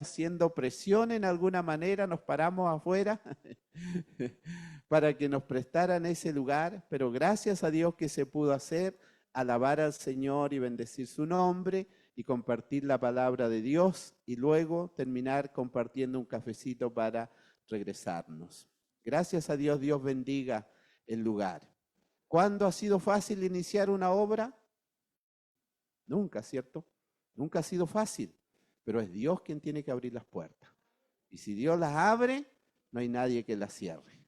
haciendo presión en alguna manera, nos paramos afuera para que nos prestaran ese lugar, pero gracias a Dios que se pudo hacer, alabar al Señor y bendecir su nombre y compartir la palabra de Dios y luego terminar compartiendo un cafecito para regresarnos. Gracias a Dios, Dios bendiga el lugar. ¿Cuándo ha sido fácil iniciar una obra? Nunca, ¿cierto? Nunca ha sido fácil, pero es Dios quien tiene que abrir las puertas. Y si Dios las abre, no hay nadie que las cierre.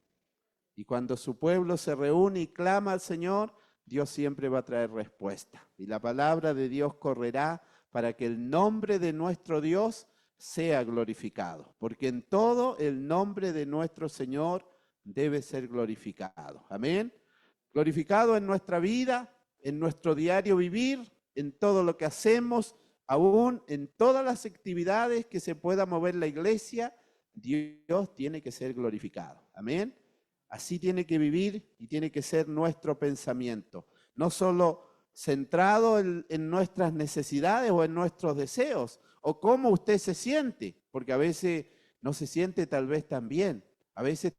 Y cuando su pueblo se reúne y clama al Señor, Dios siempre va a traer respuesta. Y la palabra de Dios correrá para que el nombre de nuestro Dios sea glorificado. Porque en todo el nombre de nuestro Señor debe ser glorificado. Amén. Glorificado en nuestra vida, en nuestro diario vivir, en todo lo que hacemos, aún en todas las actividades que se pueda mover la iglesia, Dios tiene que ser glorificado. Amén. Así tiene que vivir y tiene que ser nuestro pensamiento. No solo centrado en nuestras necesidades o en nuestros deseos, o cómo usted se siente, porque a veces no se siente tal vez tan bien. A veces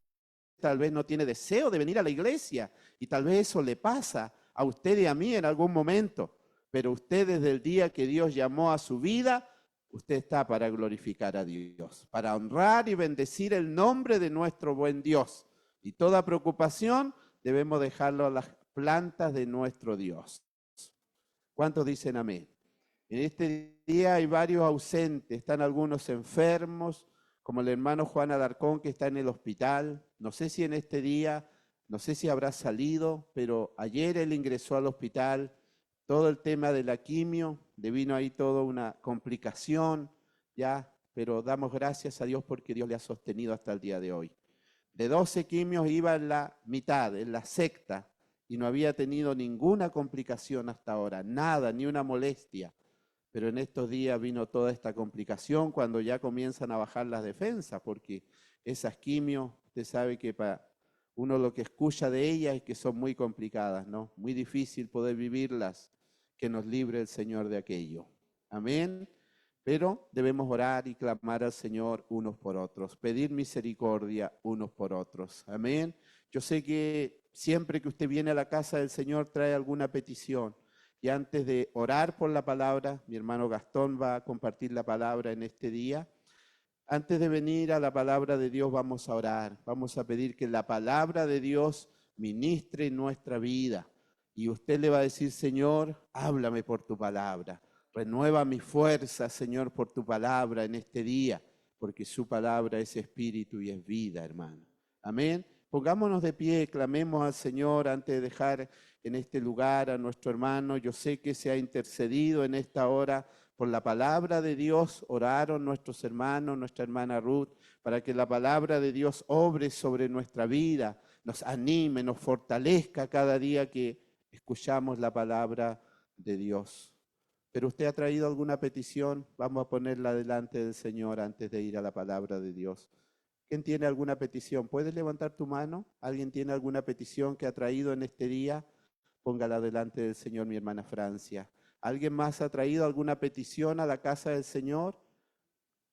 tal vez no tiene deseo de venir a la iglesia y tal vez eso le pasa a usted y a mí en algún momento. Pero usted desde el día que Dios llamó a su vida, usted está para glorificar a Dios, para honrar y bendecir el nombre de nuestro buen Dios. Y toda preocupación debemos dejarlo a las plantas de nuestro Dios. ¿Cuántos dicen amén? En este día hay varios ausentes, están algunos enfermos, como el hermano Juan Alarcón que está en el hospital. No sé si en este día, no sé si habrá salido, pero ayer él ingresó al hospital. Todo el tema de la quimio, le vino ahí toda una complicación, ya, pero damos gracias a Dios porque Dios le ha sostenido hasta el día de hoy. De 12 quimios iba en la mitad, en la sexta, y no había tenido ninguna complicación hasta ahora, nada, ni una molestia. Pero en estos días vino toda esta complicación cuando ya comienzan a bajar las defensas, porque esas quimios, usted sabe que para uno lo que escucha de ellas es que son muy complicadas, ¿no? Muy difícil poder vivirlas, que nos libre el Señor de aquello. Amén. Pero debemos orar y clamar al Señor unos por otros, pedir misericordia unos por otros. Amén. Yo sé que siempre que usted viene a la casa del Señor trae alguna petición. Y antes de orar por la palabra, mi hermano Gastón va a compartir la palabra en este día. Antes de venir a la palabra de Dios vamos a orar. Vamos a pedir que la palabra de Dios ministre en nuestra vida. Y usted le va a decir, Señor, háblame por tu palabra. Renueva mi fuerza, Señor, por tu palabra en este día, porque su palabra es espíritu y es vida, hermano. Amén. Pongámonos de pie, clamemos al Señor antes de dejar en este lugar a nuestro hermano. Yo sé que se ha intercedido en esta hora por la palabra de Dios. Oraron nuestros hermanos, nuestra hermana Ruth, para que la palabra de Dios obre sobre nuestra vida, nos anime, nos fortalezca cada día que escuchamos la palabra de Dios. Pero usted ha traído alguna petición, vamos a ponerla delante del Señor antes de ir a la palabra de Dios. ¿Quién tiene alguna petición? ¿Puedes levantar tu mano? ¿Alguien tiene alguna petición que ha traído en este día? Póngala delante del Señor, mi hermana Francia. ¿Alguien más ha traído alguna petición a la casa del Señor?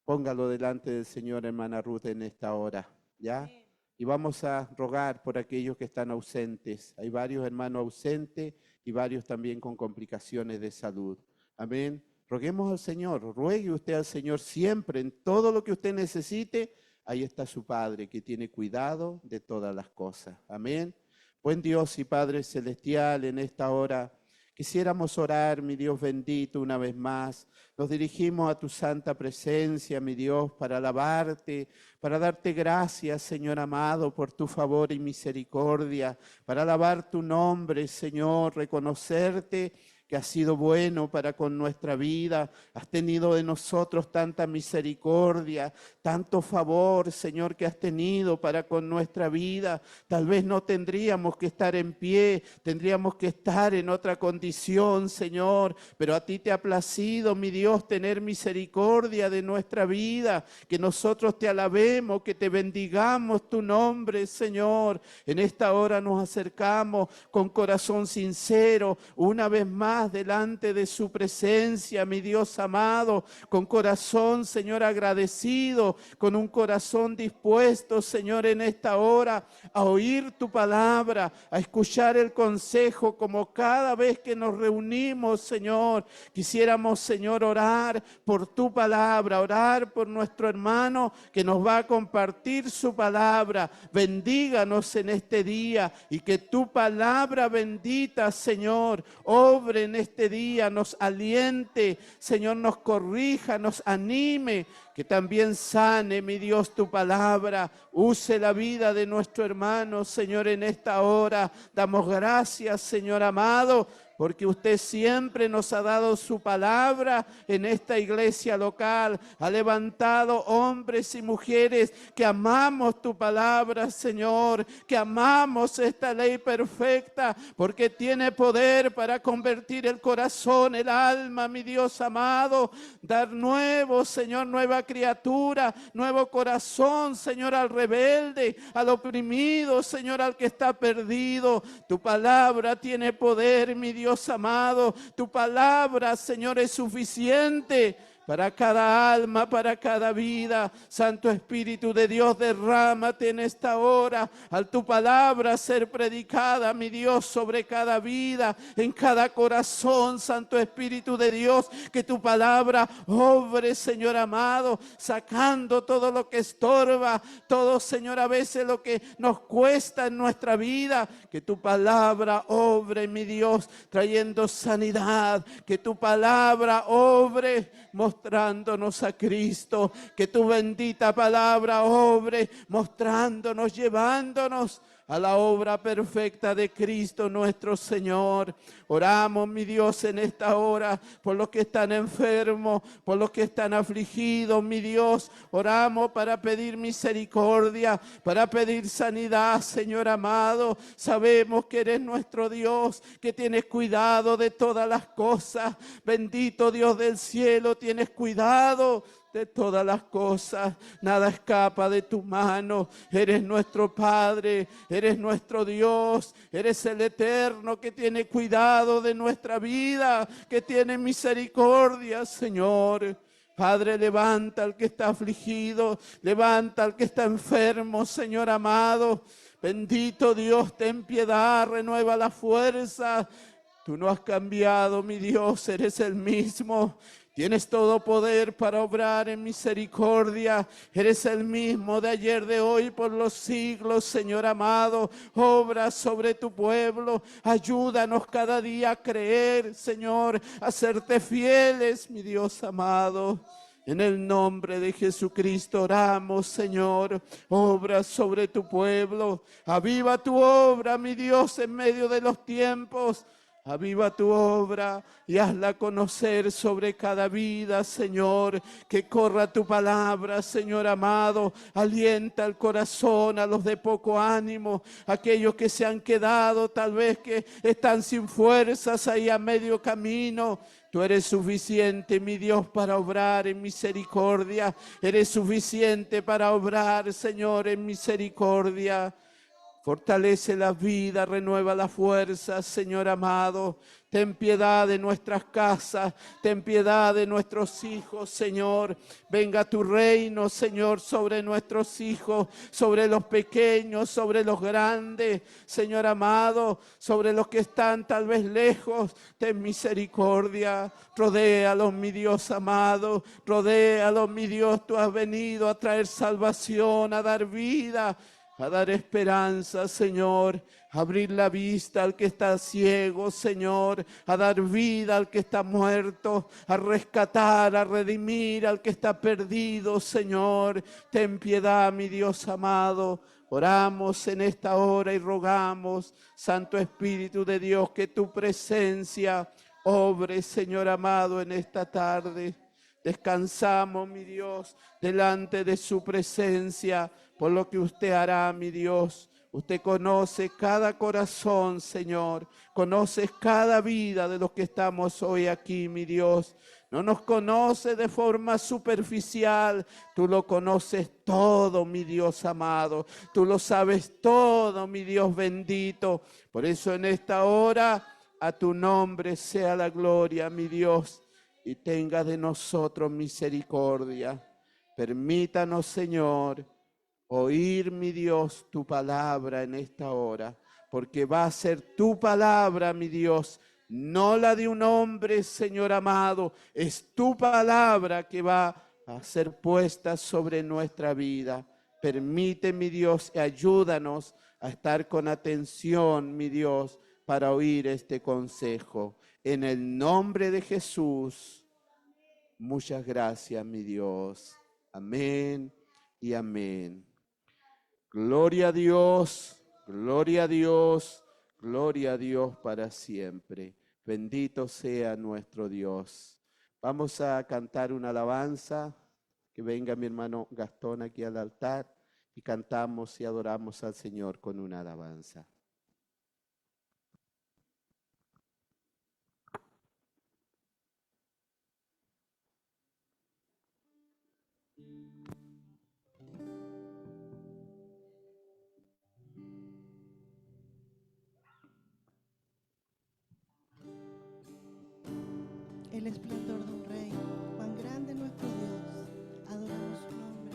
Póngalo delante del Señor, hermana Ruth, en esta hora, ¿ya? Y vamos a rogar por aquellos que están ausentes. Hay varios hermanos ausentes y varios también con complicaciones de salud. Amén. Roguemos al Señor, ruegue usted al Señor siempre, en todo lo que usted necesite. Ahí está su Padre que tiene cuidado de todas las cosas. Amén. Buen Dios y Padre Celestial, en esta hora quisiéramos orar, mi Dios bendito, una vez más. Nos dirigimos a tu santa presencia, mi Dios, para alabarte, para darte gracias, Señor amado, por tu favor y misericordia, para alabar tu nombre, Señor, reconocerte que has sido bueno para con nuestra vida, has tenido de nosotros tanta misericordia, tanto favor, Señor, que has tenido para con nuestra vida. Tal vez no tendríamos que estar en pie, tendríamos que estar en otra condición, Señor, pero a ti te ha placido, mi Dios, tener misericordia de nuestra vida, que nosotros te alabemos, que te bendigamos tu nombre, Señor. En esta hora nos acercamos con corazón sincero, una vez más, paz delante de su presencia, mi Dios amado, con corazón, Señor, agradecido, con un corazón dispuesto, Señor, en esta hora a oír tu palabra, a escuchar el consejo, como cada vez que nos reunimos, Señor. Quisiéramos, Señor, orar por tu palabra, orar por nuestro hermano que nos va a compartir su palabra. Bendíganos en este día y que tu palabra bendita, Señor, obre en este día, nos aliente, Señor, nos corrija, nos anime, que también sane, mi Dios, tu palabra. Use la vida de nuestro hermano, Señor, en esta hora. Damos gracias, Señor amado, porque usted siempre nos ha dado su palabra en esta iglesia local. Ha levantado hombres y mujeres que amamos tu palabra, Señor, que amamos esta ley perfecta, porque tiene poder para convertir el corazón, el alma, mi Dios amado, dar nuevo, Señor, nueva criatura, nuevo corazón, Señor, al rebelde, al oprimido, Señor, al que está perdido. Tu palabra tiene poder, mi Dios amado. Tu palabra, Señor, es suficiente para cada alma, para cada vida. Santo Espíritu de Dios, derrámate en esta hora al tu palabra ser predicada, mi Dios, sobre cada vida, en cada corazón. Santo Espíritu de Dios, que tu palabra obre, Señor amado, sacando todo lo que estorba, todo, Señor, a veces lo que nos cuesta en nuestra vida. Que tu palabra obre, mi Dios, trayendo sanidad. Que tu palabra obre, mostrándonos a Cristo. Que tu bendita palabra obre, mostrándonos, llevándonos a la obra perfecta de Cristo nuestro Señor. Oramos, mi Dios, en esta hora por los que están enfermos, por los que están afligidos, mi Dios. Oramos para pedir misericordia, para pedir sanidad, Señor amado. Sabemos que eres nuestro Dios, que tienes cuidado de todas las cosas. Bendito Dios del cielo, tienes cuidado de todas las cosas, nada escapa de tu mano. Eres nuestro Padre, eres nuestro Dios, eres el Eterno que tiene cuidado de nuestra vida, que tiene misericordia, Señor. Padre, levanta al que está afligido, levanta al que está enfermo, Señor amado. Bendito Dios, ten piedad, renueva la fuerza. Tú no has cambiado, mi Dios, eres el mismo. Tienes todo poder para obrar en misericordia. Eres el mismo de ayer, de hoy, por los siglos, Señor amado. Obra sobre tu pueblo. Ayúdanos cada día a creer, Señor, a serte fieles, mi Dios amado. En el nombre de Jesucristo oramos, Señor. Obra sobre tu pueblo. Aviva tu obra, mi Dios, en medio de los tiempos. Aviva tu obra y hazla conocer sobre cada vida, Señor. Que corra tu palabra, Señor amado. Alienta el corazón a los de poco ánimo, aquellos que se han quedado, tal vez que están sin fuerzas ahí a medio camino. Tú eres suficiente, mi Dios, para obrar en misericordia. Eres suficiente para obrar, Señor, en misericordia. Fortalece la vida, renueva la fuerza, Señor amado. Ten piedad de nuestras casas, ten piedad de nuestros hijos, Señor. Venga tu reino, Señor, sobre nuestros hijos, sobre los pequeños, sobre los grandes, Señor amado, sobre los que están tal vez lejos. Ten misericordia, rodéalos, mi Dios amado, rodéalos, mi Dios. Tú has venido a traer salvación, a dar vida, a dar esperanza, Señor, a abrir la vista al que está ciego, Señor, a dar vida al que está muerto, a rescatar, a redimir al que está perdido, Señor. Ten piedad, mi Dios amado. Oramos en esta hora y rogamos, Santo Espíritu de Dios, que tu presencia obre, Señor amado, en esta tarde. Descansamos, mi Dios, delante de su presencia, por lo que usted hará, mi Dios. Usted conoce cada corazón, Señor. Conoce cada vida de los que estamos hoy aquí, mi Dios. No nos conoce de forma superficial. Tú lo conoces todo, mi Dios amado. Tú lo sabes todo, mi Dios bendito. Por eso en esta hora A tu nombre sea la gloria, mi Dios, y tenga de nosotros misericordia. Permítanos, Señor, oír, mi Dios, tu palabra en esta hora, porque va a ser tu palabra, mi Dios, no la de un hombre, Señor amado. Es tu palabra que va a ser puesta sobre nuestra vida. Permite, mi Dios, y ayúdanos a estar con atención, mi Dios, para oír este consejo. En el nombre de Jesús, muchas gracias, mi Dios. Amén y amén. Gloria a Dios, gloria a Dios, gloria a Dios para siempre. Bendito sea nuestro Dios. Vamos a cantar una alabanza. Que venga mi hermano Gastón aquí al altar y cantamos y adoramos al Señor con una alabanza. El esplendor de un rey, cuán grande nuestro Dios, adoramos su nombre.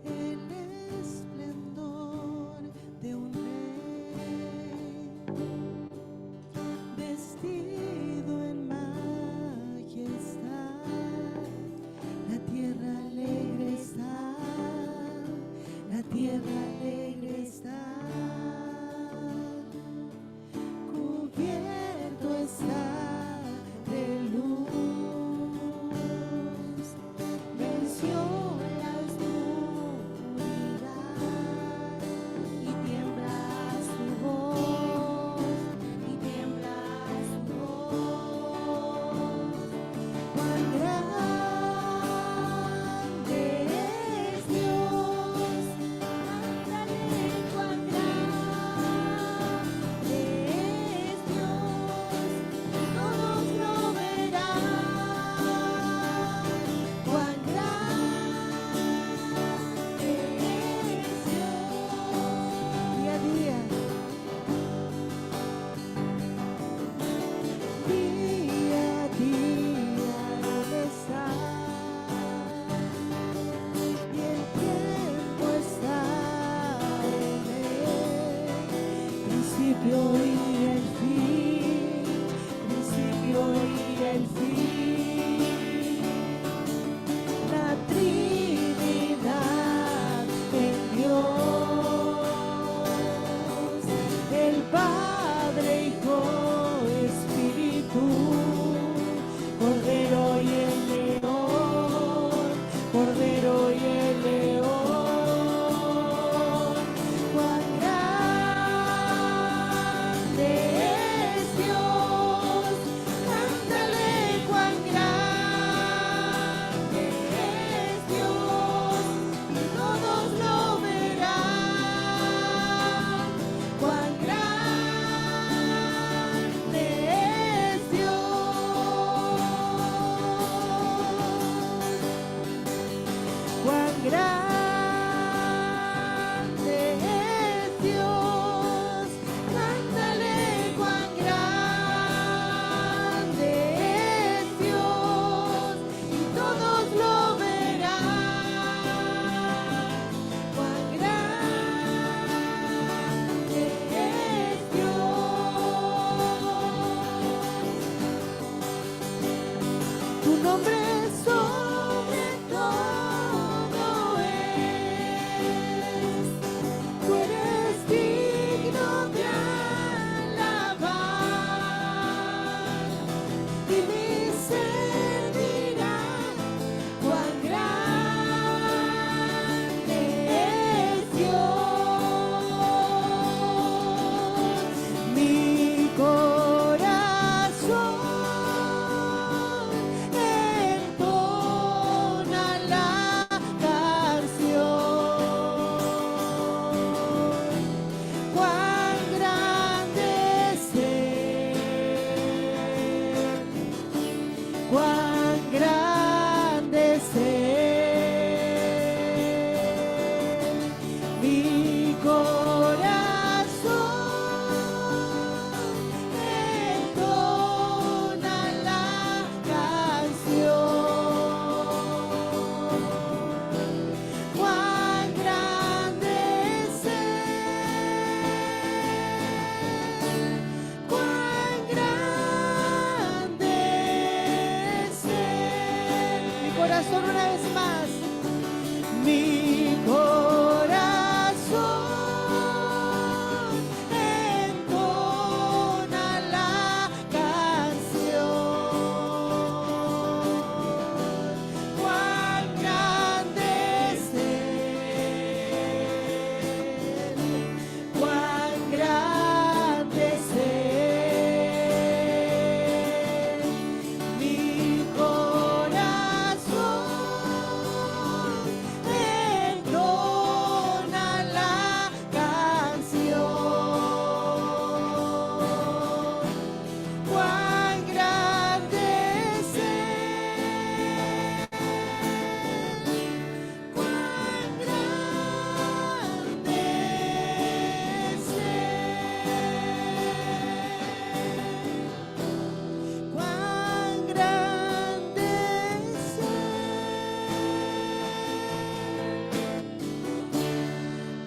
El esplendor de un rey, vestido en majestad, la tierra alegre está, la tierra alegre está. Cubierto está de luz, venció la oscuridad y tiembla su voz, y tiembla su voz. Cuán grande es Dios, cántale cuán grande es Dios, todos lo verán. Cuán grande es Dios, día a día, Él está, y el tiempo está en Él, principio y el fin, principio y el fin, la Trinidad en Dios, el Padre, Hijo, Espíritu, Cordero y el león, Cordero y el león. Cuán grande es Dios, cántale cuán grande es Dios, y todos lo verán. Cuán grande es Dios, cuán grande es Dios, cántale cuán grande es Dios, y todos lo verán. Cuán grande es Dios, tu nombre sobre todo es, tú eres digno de alabar, y mi ser dirá cuán grande es Dios. Mi corazón entona la canción. Cuán grande es Él, cuán grande es Él. Mi corazón una vez más. Mi corazón entona la canción. Cuán grande es Él, cuán grande es Él. Mi corazón entona la canción. Cuán grande es Él, cuán grande es Él, cuán grande es Él,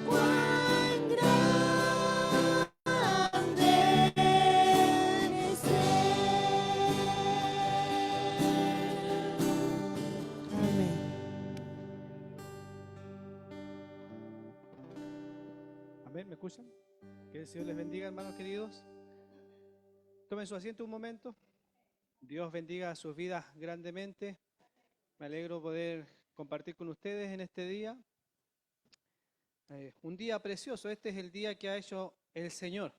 cuán grande es Él. Amén. Amén, ¿me escuchan? Que el Señor les bendiga, hermanos queridos. Tomen su asiento un momento. Dios bendiga sus vidas grandemente. Me alegro poder compartir con ustedes en este día. Un día precioso. Este es el día que ha hecho el Señor.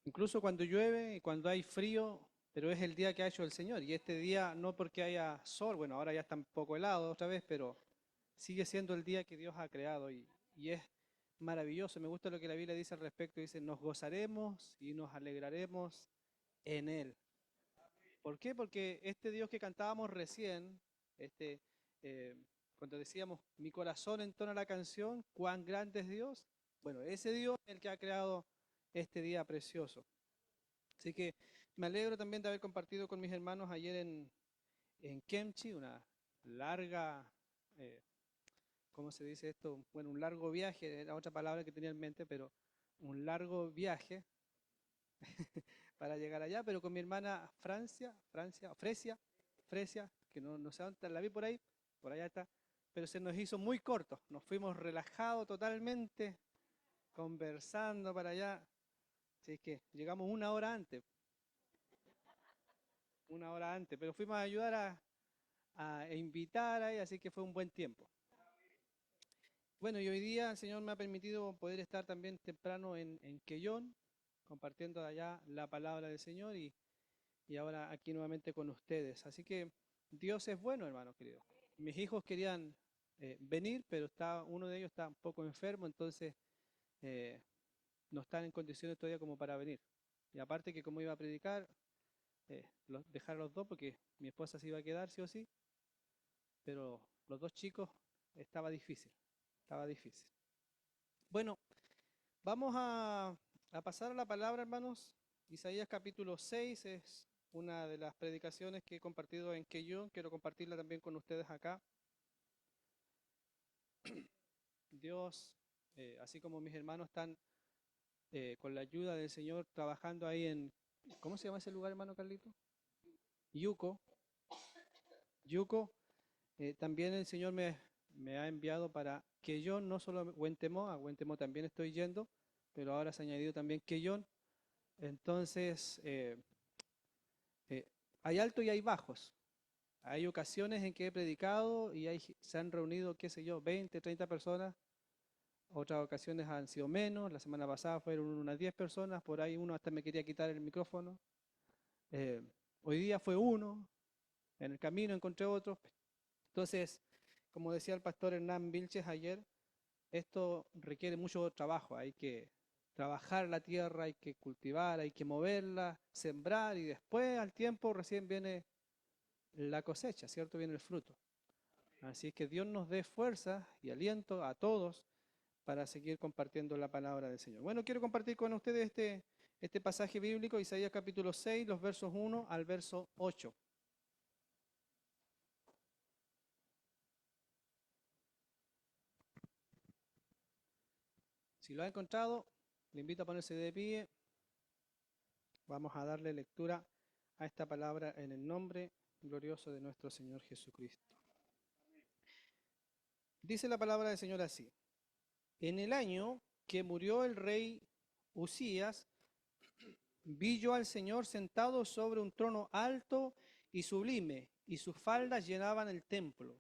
Incluso cuando llueve y cuando hay frío, pero es el día que ha hecho el Señor. Y este día no porque haya sol, bueno, ahora ya está un poco helado otra vez, pero sigue siendo el día que Dios ha creado y es maravilloso. Me gusta lo que la Biblia dice al respecto. Dice, nos gozaremos y nos alegraremos en Él. ¿Por qué? Porque este Dios que cantábamos recién, este, cuando decíamos, mi corazón entona la canción, cuán grande es Dios. Bueno, ese Dios es el que ha creado este día precioso. Así que me alegro también de haber compartido con mis hermanos ayer en Kemchi, una larga, ¿cómo se dice esto? Bueno, un largo viaje, era otra palabra que tenía en mente, pero un largo viaje para llegar allá, pero con mi hermana Fresia, que no sé dónde la vi por allá está, pero se nos hizo muy corto, nos fuimos relajados totalmente, conversando para allá, así que llegamos una hora antes, pero fuimos a ayudar a invitar ahí, así que fue un buen tiempo. Bueno, y hoy día el Señor me ha permitido poder estar también temprano en Quellón, compartiendo allá la palabra del Señor y ahora aquí nuevamente con ustedes. Así que Dios es bueno, hermanos queridos. Mis hijos querían venir, pero uno de ellos está un poco enfermo, entonces no están en condiciones todavía como para venir. Y aparte que como iba a predicar, dejar los dos porque mi esposa se iba a quedar sí o sí, pero los dos chicos estaba difícil. Bueno, vamos a pasar a la palabra, hermanos. Isaías capítulo 6 es una de las predicaciones que he compartido en Quellón. Quiero compartirla también con ustedes acá. Dios, así como mis hermanos están con la ayuda del Señor trabajando ahí ¿cómo se llama ese lugar, hermano Carlito? Yuco. También el Señor me ha enviado para Quellón, no solo a Huentemo también estoy yendo, pero ahora se ha añadido también Quellón. Entonces, hay altos y hay bajos. Hay ocasiones en que he predicado y se han reunido, qué sé yo, 20, 30 personas. Otras ocasiones han sido menos. La semana pasada fueron unas 10 personas. Por ahí uno hasta me quería quitar el micrófono. Hoy día fue uno. En el camino encontré otro. Entonces, como decía el pastor Hernán Vilches ayer, esto requiere mucho trabajo. Hay que trabajar la tierra, hay que cultivar, hay que moverla, sembrar y después al tiempo recién viene la cosecha, ¿cierto? Viene el fruto. Así es que Dios nos dé fuerza y aliento a todos para seguir compartiendo la palabra del Señor. Bueno, quiero compartir con ustedes este pasaje bíblico, Isaías capítulo 6, los versos 1 al verso 8. Si lo ha encontrado, le invito a ponerse de pie. Vamos a darle lectura a esta palabra en el nombre glorioso de nuestro Señor Jesucristo. Dice la palabra del Señor así: en el año que murió el rey Usías, vi yo al Señor sentado sobre un trono alto y sublime, y sus faldas llenaban el templo.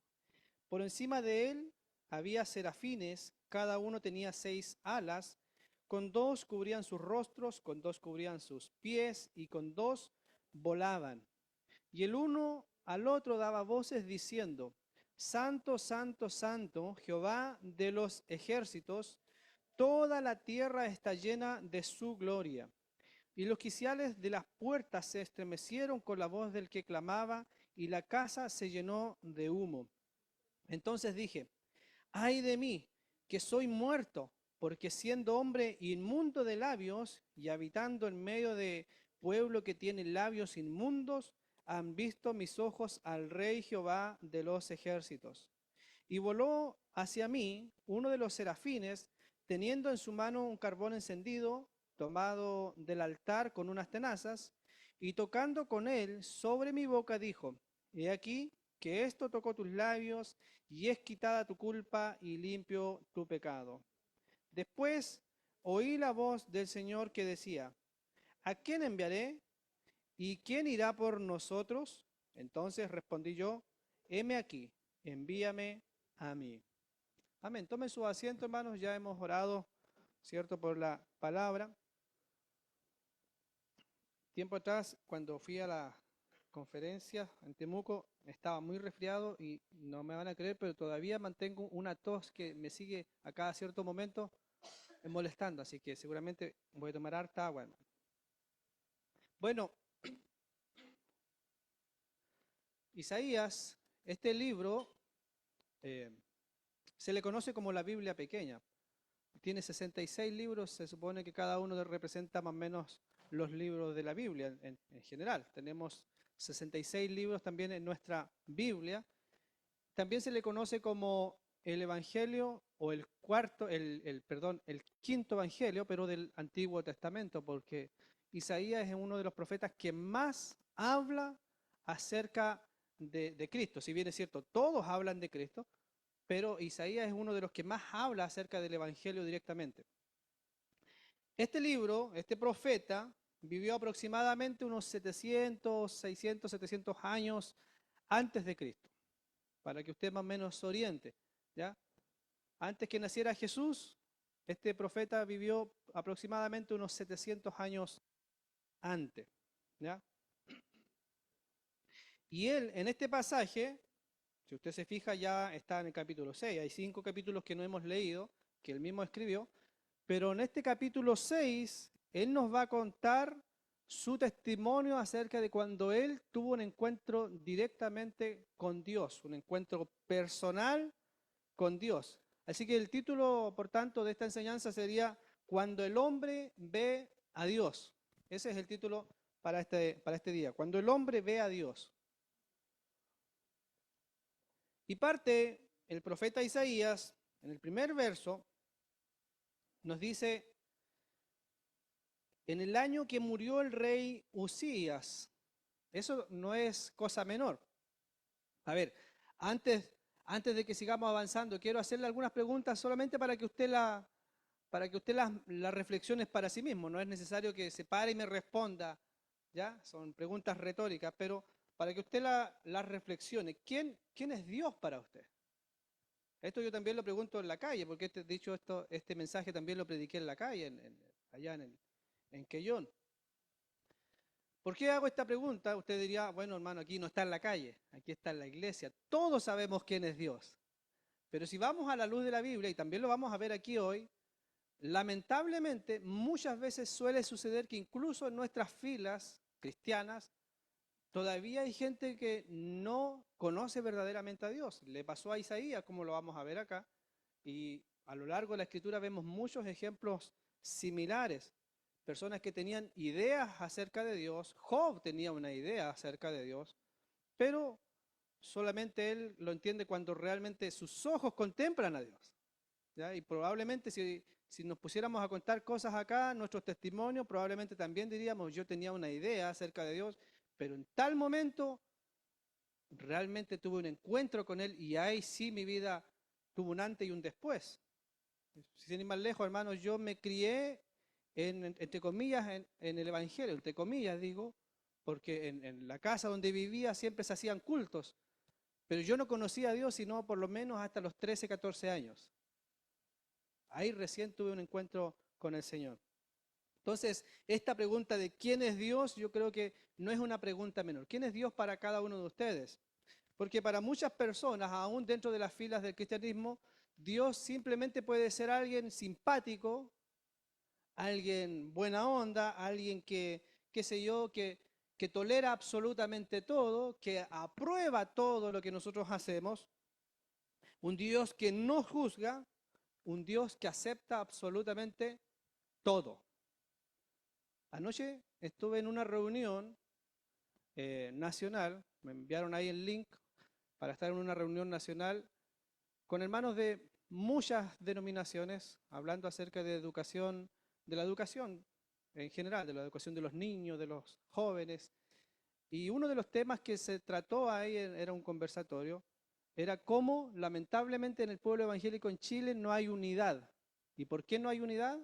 Por encima de él había serafines, cada uno tenía 6 alas, con 2 cubrían sus rostros, con 2 cubrían sus pies, y con 2 volaban. Y el uno al otro daba voces diciendo: Santo, santo, santo, Jehová de los ejércitos, toda la tierra está llena de su gloria. Y los quiciales de las puertas se estremecieron con la voz del que clamaba, y la casa se llenó de humo. Entonces dije: ay de mí, que soy muerto, porque siendo hombre inmundo de labios y habitando en medio de pueblo que tiene labios inmundos, han visto mis ojos al Rey Jehová de los ejércitos. Y voló hacia mí uno de los serafines, teniendo en su mano un carbón encendido, tomado del altar con unas tenazas, y tocando con él sobre mi boca dijo: he aquí que esto tocó tus labios, y es quitada tu culpa y limpio tu pecado. Después oí la voz del Señor que decía: ¿a quién enviaré? ¿Y quién irá por nosotros? Entonces respondí yo: heme aquí, envíame a mí. Amén. Tomen su asiento, hermanos. Ya hemos orado, ¿cierto?, por la palabra. Tiempo atrás, cuando fui a la conferencia en Temuco, estaba muy resfriado y no me van a creer, pero todavía mantengo una tos que me sigue a cada cierto momento molestando, así que seguramente voy a tomar harta agua, hermano. Bueno, Isaías, este libro se le conoce como la Biblia pequeña. Tiene 66 libros, se supone que cada uno representa más o menos los libros de la Biblia en general. Tenemos 66 libros también en nuestra Biblia. También se le conoce como el Evangelio o el quinto Evangelio, pero del Antiguo Testamento, porque Isaías es uno de los profetas que más habla acerca de Cristo. Si bien es cierto, todos hablan de Cristo, pero Isaías es uno de los que más habla acerca del Evangelio directamente. Este libro, este profeta, vivió aproximadamente unos 700, 600, 700 años antes de Cristo, para que usted más o menos se oriente, ¿ya? Antes que naciera Jesús, este profeta vivió aproximadamente unos 700 años antes, ¿ya? Y él, en este pasaje, si usted se fija, ya está en el capítulo 6. Hay 5 capítulos que no hemos leído, que él mismo escribió, pero en este capítulo 6, él nos va a contar su testimonio acerca de cuando él tuvo un encuentro directamente con Dios, un encuentro personal con Dios. Así que el título, por tanto, de esta enseñanza sería Cuando el hombre ve a Dios. Ese es el título para este día, Cuando el hombre ve a Dios. Y parte el profeta Isaías, en el primer verso, nos dice: en el año que murió el rey Usías. Eso no es cosa menor. A ver, antes de que sigamos avanzando, quiero hacerle algunas preguntas solamente para que usted las reflexiones para sí mismo. No es necesario que se pare y me responda, ¿ya? Son preguntas retóricas, pero para que usted las reflexione. ¿Quién es Dios para usted? Esto yo también lo pregunto en la calle, porque este mensaje también lo prediqué en la calle, allá en Quellón. ¿Por qué hago esta pregunta? Usted diría: bueno, hermano, aquí no está en la calle, aquí está en la iglesia. Todos sabemos quién es Dios. Pero si vamos a la luz de la Biblia, y también lo vamos a ver aquí hoy, lamentablemente muchas veces suele suceder que incluso en nuestras filas cristianas todavía hay gente que no conoce verdaderamente a Dios. Le pasó a Isaías, como lo vamos a ver acá, y a lo largo de la Escritura vemos muchos ejemplos similares. Personas que tenían ideas acerca de Dios. Job tenía una idea acerca de Dios, pero solamente él lo entiende cuando realmente sus ojos contemplan a Dios, ¿ya? Y probablemente si nos pusiéramos a contar cosas acá, nuestros testimonios, probablemente también diríamos: yo tenía una idea acerca de Dios, pero en tal momento realmente tuve un encuentro con Él y ahí sí mi vida tuvo un antes y un después. Sin ir más lejos, hermanos, yo me crié, entre comillas, en el Evangelio, entre comillas digo, porque en la casa donde vivía siempre se hacían cultos, pero yo no conocía a Dios sino por lo menos hasta los 13, 14 años. Ahí recién tuve un encuentro con el Señor. Entonces, esta pregunta de quién es Dios, yo creo que no es una pregunta menor. ¿Quién es Dios para cada uno de ustedes? Porque para muchas personas, aún dentro de las filas del cristianismo, Dios simplemente puede ser alguien simpático, alguien buena onda, alguien que, qué sé yo, que tolera absolutamente todo, que aprueba todo lo que nosotros hacemos, un Dios que no juzga, un Dios que acepta absolutamente todo. Anoche estuve en una reunión nacional, me enviaron ahí el link para estar en una reunión nacional con hermanos de muchas denominaciones, hablando acerca de educación, de la educación en general, de la educación de los niños, de los jóvenes. Y uno de los temas que se trató ahí era un conversatorio, era cómo lamentablemente en el pueblo evangélico en Chile no hay unidad. ¿Y por qué no hay unidad?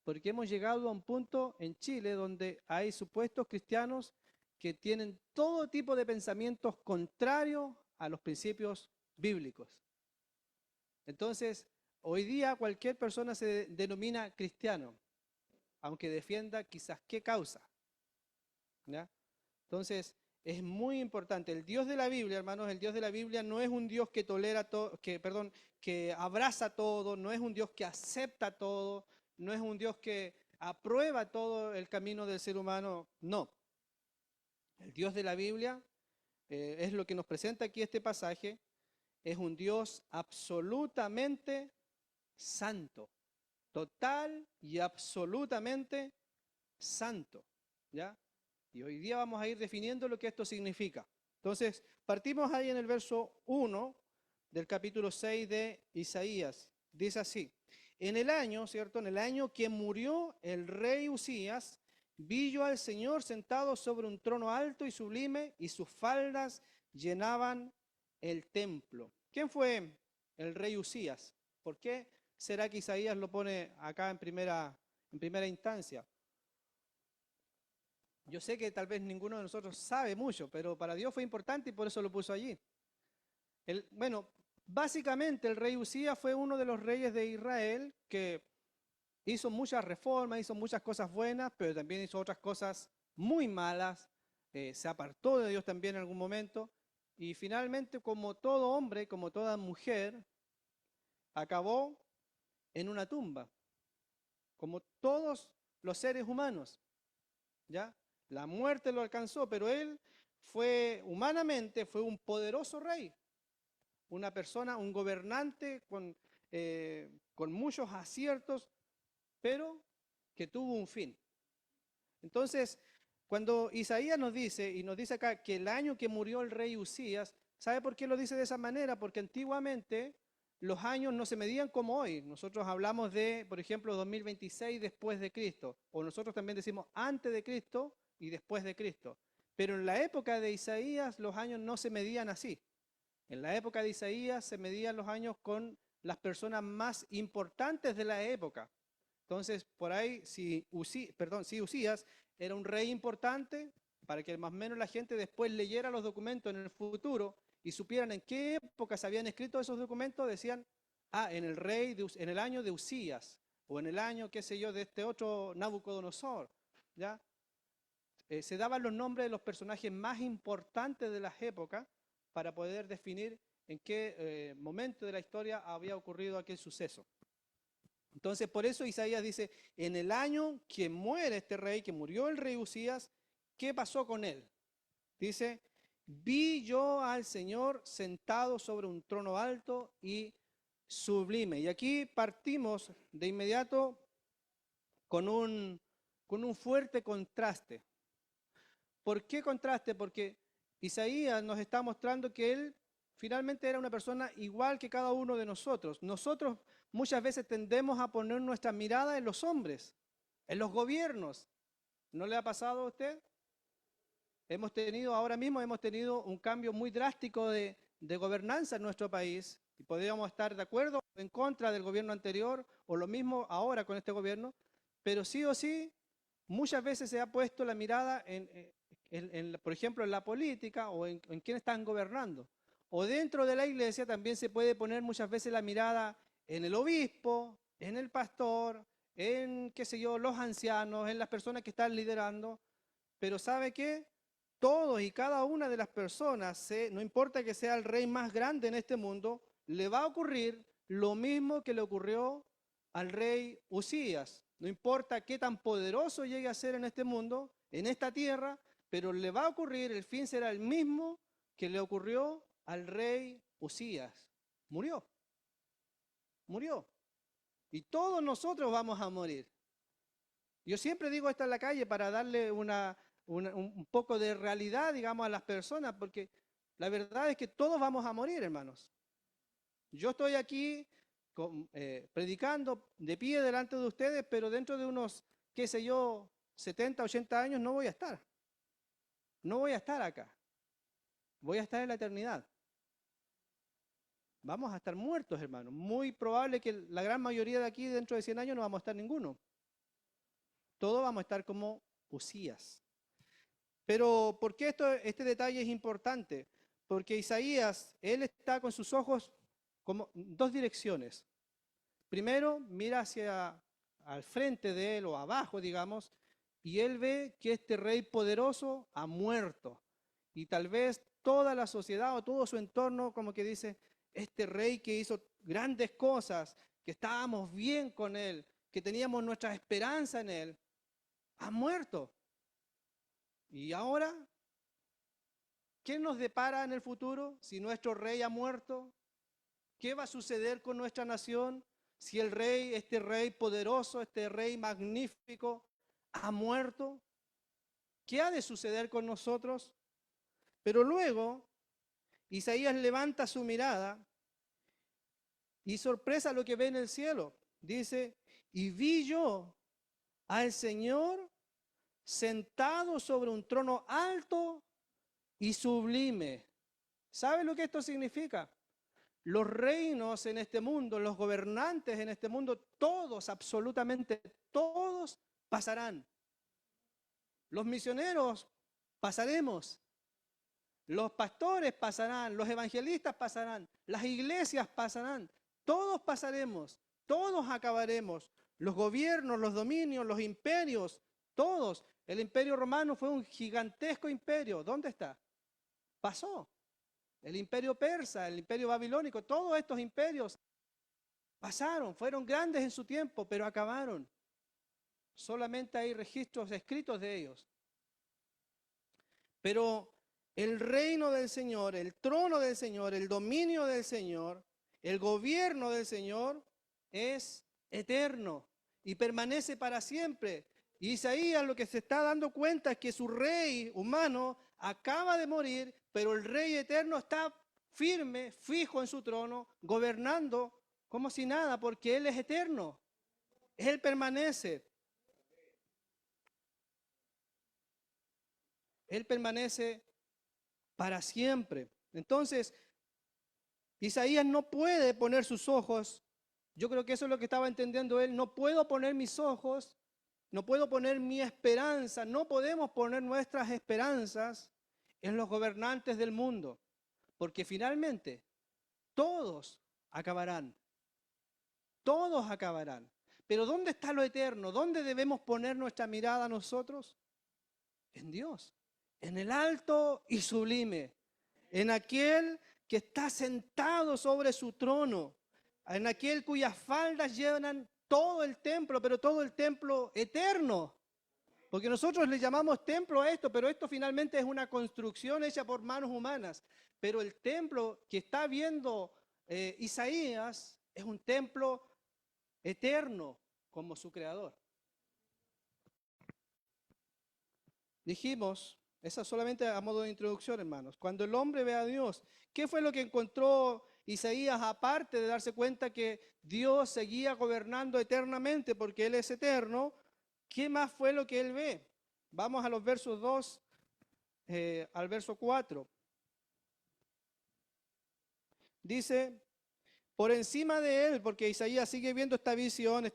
Porque hemos llegado a un punto en Chile donde hay supuestos cristianos que tienen todo tipo de pensamientos contrarios a los principios bíblicos. Entonces, hoy día cualquier persona se denomina cristiano, aunque defienda quizás qué causa, ¿ya? Entonces, es muy importante. El Dios de la Biblia, hermanos, el Dios de la Biblia no es un Dios que tolera todo, que abraza todo, no es un Dios que acepta todo, no es un Dios que aprueba todo el camino del ser humano, no. El Dios de la Biblia es lo que nos presenta aquí este pasaje, es un Dios absolutamente santo, total y absolutamente santo, ¿ya? Y hoy día vamos a ir definiendo lo que esto significa. Entonces, partimos ahí en el verso 1 del capítulo 6 de Isaías. Dice así: en el año, ¿cierto? En el año que murió el rey Usías, vi yo al Señor sentado sobre un trono alto y sublime, y sus faldas llenaban el templo. ¿Quién fue el rey Usías? ¿Por qué será que Isaías lo pone acá en primera instancia? Yo sé que tal vez ninguno de nosotros sabe mucho, pero para Dios fue importante y por eso lo puso allí. Bueno, básicamente el rey Usías fue uno de los reyes de Israel que hizo muchas reformas, hizo muchas cosas buenas, pero también hizo otras cosas muy malas. Se apartó de Dios también en algún momento. Y finalmente, como todo hombre, como toda mujer, acabó en una tumba, como todos los seres humanos, ¿ya? La muerte lo alcanzó, pero él humanamente, fue un poderoso rey, una persona, un gobernante con muchos aciertos, pero que tuvo un fin. Entonces, cuando Isaías nos dice, y nos dice acá que el año que murió el rey Usías, ¿sabe por qué lo dice de esa manera? Porque antiguamente los años no se medían como hoy. Nosotros hablamos de, por ejemplo, 2026 después de Cristo, o nosotros también decimos antes de Cristo y después de Cristo. Pero en la época de Isaías los años no se medían así. En la época de Isaías se medían los años con las personas más importantes de la época. Entonces, por ahí, si Usías era un rey importante, para que más o menos la gente después leyera los documentos en el futuro y supieran en qué época se habían escrito esos documentos, decían, en el año de Usías, o en el año, qué sé yo, de este otro Nabucodonosor, ¿ya? Se daban los nombres de los personajes más importantes de las épocas para poder definir en qué momento de la historia había ocurrido aquel suceso. Entonces, por eso Isaías dice, en el año que muere este rey, que murió el rey Usías, ¿qué pasó con él? Dice, vi yo al Señor sentado sobre un trono alto y sublime. Y aquí partimos de inmediato con un fuerte contraste. ¿Por qué contraste? Porque Isaías nos está mostrando que él finalmente era una persona igual que cada uno de nosotros. Nosotros muchas veces tendemos a poner nuestra mirada en los hombres, en los gobiernos. ¿No le ha pasado a usted? ahora mismo hemos tenido un cambio muy drástico de gobernanza en nuestro país. Y podríamos estar de acuerdo o en contra del gobierno anterior, o lo mismo ahora con este gobierno, pero sí o sí, muchas veces se ha puesto la mirada por ejemplo, en la política o en quién están gobernando. O dentro de la iglesia también se puede poner muchas veces la mirada en el obispo, en el pastor, en, qué sé yo, los ancianos, en las personas que están liderando. Pero ¿sabe qué? Todos y cada una de las personas, no importa que sea el rey más grande en este mundo, le va a ocurrir lo mismo que le ocurrió al rey Usías. No importa qué tan poderoso llegue a ser en este mundo, en esta tierra, pero le va a ocurrir, el fin será el mismo que le ocurrió al rey Usías. Murió. Murió. Y todos nosotros vamos a morir. Yo siempre digo esto en la calle para darle un poco de realidad, digamos, a las personas, porque la verdad es que todos vamos a morir, hermanos. Yo estoy aquí predicando de pie delante de ustedes, pero dentro de unos, qué sé yo, 70, 80 años no voy a estar. No voy a estar acá. Voy a estar en la eternidad. Vamos a estar muertos, hermanos. Muy probable que la gran mayoría de aquí dentro de 100 años no vamos a estar ninguno. Todos vamos a estar como Usías. Pero ¿por qué este detalle es importante? Porque Isaías, él está con sus ojos como en dos direcciones. Primero, mira hacia al frente de él o abajo, digamos, y él ve que este rey poderoso ha muerto. Y tal vez toda la sociedad o todo su entorno como que dice, este rey que hizo grandes cosas, que estábamos bien con él, que teníamos nuestra esperanza en él, ha muerto. Y ahora, ¿qué nos depara en el futuro si nuestro rey ha muerto? ¿Qué va a suceder con nuestra nación si el rey, este rey poderoso, este rey magnífico, ha muerto? ¿Qué ha de suceder con nosotros? Pero luego, Isaías levanta su mirada y sorpresa lo que ve en el cielo. Dice, y vi yo al Señor sentado sobre un trono alto y sublime. ¿Sabe lo que esto significa? Los reinos en este mundo, los gobernantes en este mundo, todos, absolutamente todos, pasarán. Los misioneros pasaremos. Los pastores pasarán, los evangelistas pasarán, las iglesias pasarán. Todos pasaremos, todos acabaremos. Los gobiernos, los dominios, los imperios, todos. El imperio romano fue un gigantesco imperio. ¿Dónde está? Pasó. El imperio persa, el imperio babilónico, todos estos imperios pasaron, fueron grandes en su tiempo, pero acabaron. Solamente hay registros escritos de ellos. Pero el reino del Señor, el trono del Señor, el dominio del Señor, el gobierno del Señor es eterno y permanece para siempre. Y Isaías lo que se está dando cuenta es que su rey humano acaba de morir, pero el rey eterno está firme, fijo en su trono, gobernando como si nada, porque Él es eterno. Él permanece. Él permanece para siempre. Entonces, Isaías no puede poner sus ojos, yo creo que eso es lo que estaba entendiendo él, no puedo poner mis ojos, no puedo poner mi esperanza, no podemos poner nuestras esperanzas en los gobernantes del mundo, porque finalmente todos acabarán, todos acabarán. Pero ¿dónde está lo eterno? ¿Dónde debemos poner nuestra mirada nosotros? En Dios, en el alto y sublime, en aquel que está sentado sobre su trono, en aquel cuyas faldas llenan todo el templo, pero todo el templo eterno. Porque nosotros le llamamos templo a esto, pero esto finalmente es una construcción hecha por manos humanas. Pero el templo que está viendo Isaías es un templo eterno como su creador. Dijimos, esa solamente a modo de introducción, hermanos. Cuando el hombre ve a Dios, ¿qué fue lo que encontró Isaías aparte de darse cuenta que Dios seguía gobernando eternamente porque Él es eterno? ¿Qué más fue lo que él ve? Vamos a los versos 2 al verso 4. Dice, por encima de él, porque Isaías sigue viendo esta visión,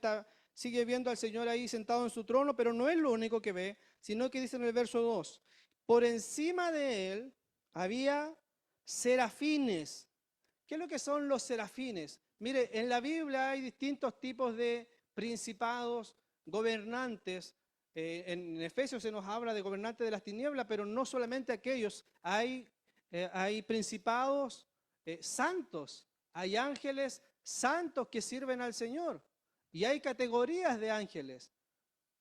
sigue viendo al Señor ahí sentado en su trono, pero no es lo único que ve, sino que dice en el verso 2, por encima de él había serafines. ¿Qué es lo que son los serafines? Mire, en la Biblia hay distintos tipos de principados, gobernantes. En Efesios se nos habla de gobernantes de las tinieblas, pero no solamente aquellos. Hay principados santos, hay ángeles santos que sirven al Señor. Y hay categorías de ángeles.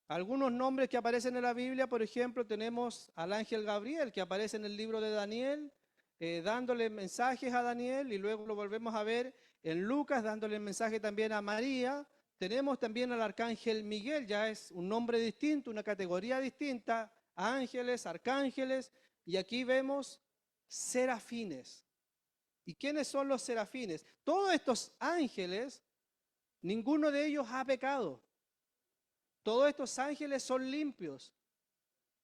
Algunos nombres que aparecen en la Biblia, por ejemplo, tenemos al ángel Gabriel, que aparece en el libro de Daniel, dándole mensajes a Daniel, y luego lo volvemos a ver en Lucas, dándole mensaje también a María. Tenemos también al arcángel Miguel, ya es un nombre distinto, una categoría distinta, ángeles, arcángeles, y aquí vemos serafines. ¿Y quiénes son los serafines? Todos estos ángeles, ninguno de ellos ha pecado. Todos estos ángeles son limpios.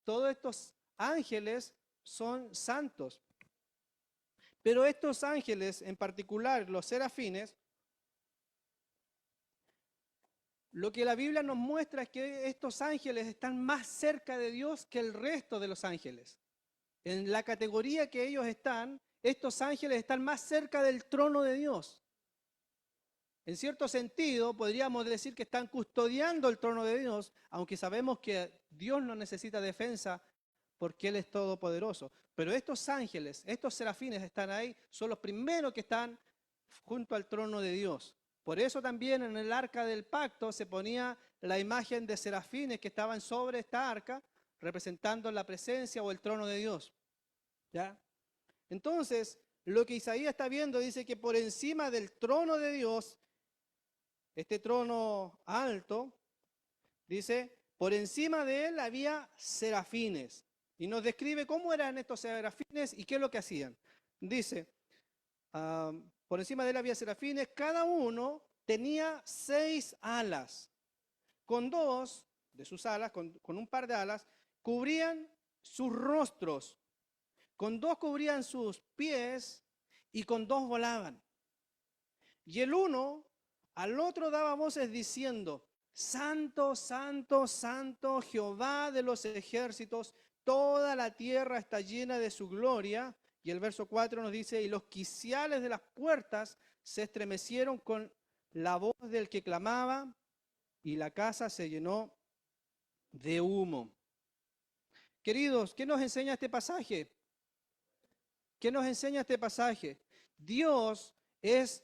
Todos estos ángeles son santos. Pero estos ángeles, en particular los serafines, lo que la Biblia nos muestra es que estos ángeles están más cerca de Dios que el resto de los ángeles. En la categoría que ellos están, estos ángeles están más cerca del trono de Dios. En cierto sentido, podríamos decir que están custodiando el trono de Dios, aunque sabemos que Dios no necesita defensa porque Él es todopoderoso. Pero estos ángeles, estos serafines están ahí, son los primeros que están junto al trono de Dios. Por eso también en el arca del pacto se ponía la imagen de serafines que estaban sobre esta arca, representando la presencia o el trono de Dios. ¿Ya? Entonces, lo que Isaías está viendo dice que por encima del trono de Dios, este trono alto, dice, por encima de él había serafines. Y nos describe cómo eran estos serafines y qué es lo que hacían. Dice, por encima de él había serafines, cada uno tenía 6 alas. Con 2 de sus alas, con un par de alas, cubrían sus rostros. Con 2 cubrían sus pies y con 2 volaban. Y el uno al otro daba voces diciendo, Santo, Santo, Santo, Jehová de los ejércitos, toda la tierra está llena de su gloria. Y el verso 4 nos dice, y los quiciales de las puertas se estremecieron con la voz del que clamaba, y la casa se llenó de humo. Queridos, ¿qué nos enseña este pasaje? ¿Qué nos enseña este pasaje? Dios es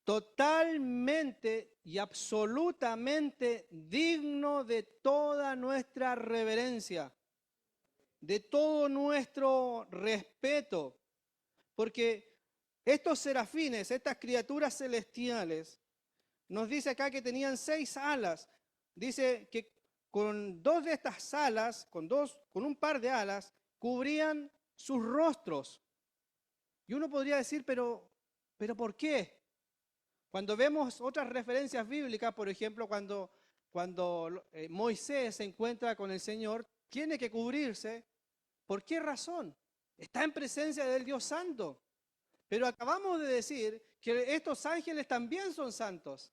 totalmente y absolutamente digno de toda nuestra reverencia, de todo nuestro respeto, porque estos serafines, estas criaturas celestiales, nos dice acá que tenían 6 alas. Dice que con 2 de estas alas, con un par de alas, cubrían sus rostros. Y uno podría decir, pero ¿por qué? Cuando vemos otras referencias bíblicas, por ejemplo, cuando Moisés se encuentra con el Señor, tiene que cubrirse. ¿Por qué razón? Está en presencia del Dios Santo. Pero acabamos de decir que estos ángeles también son santos.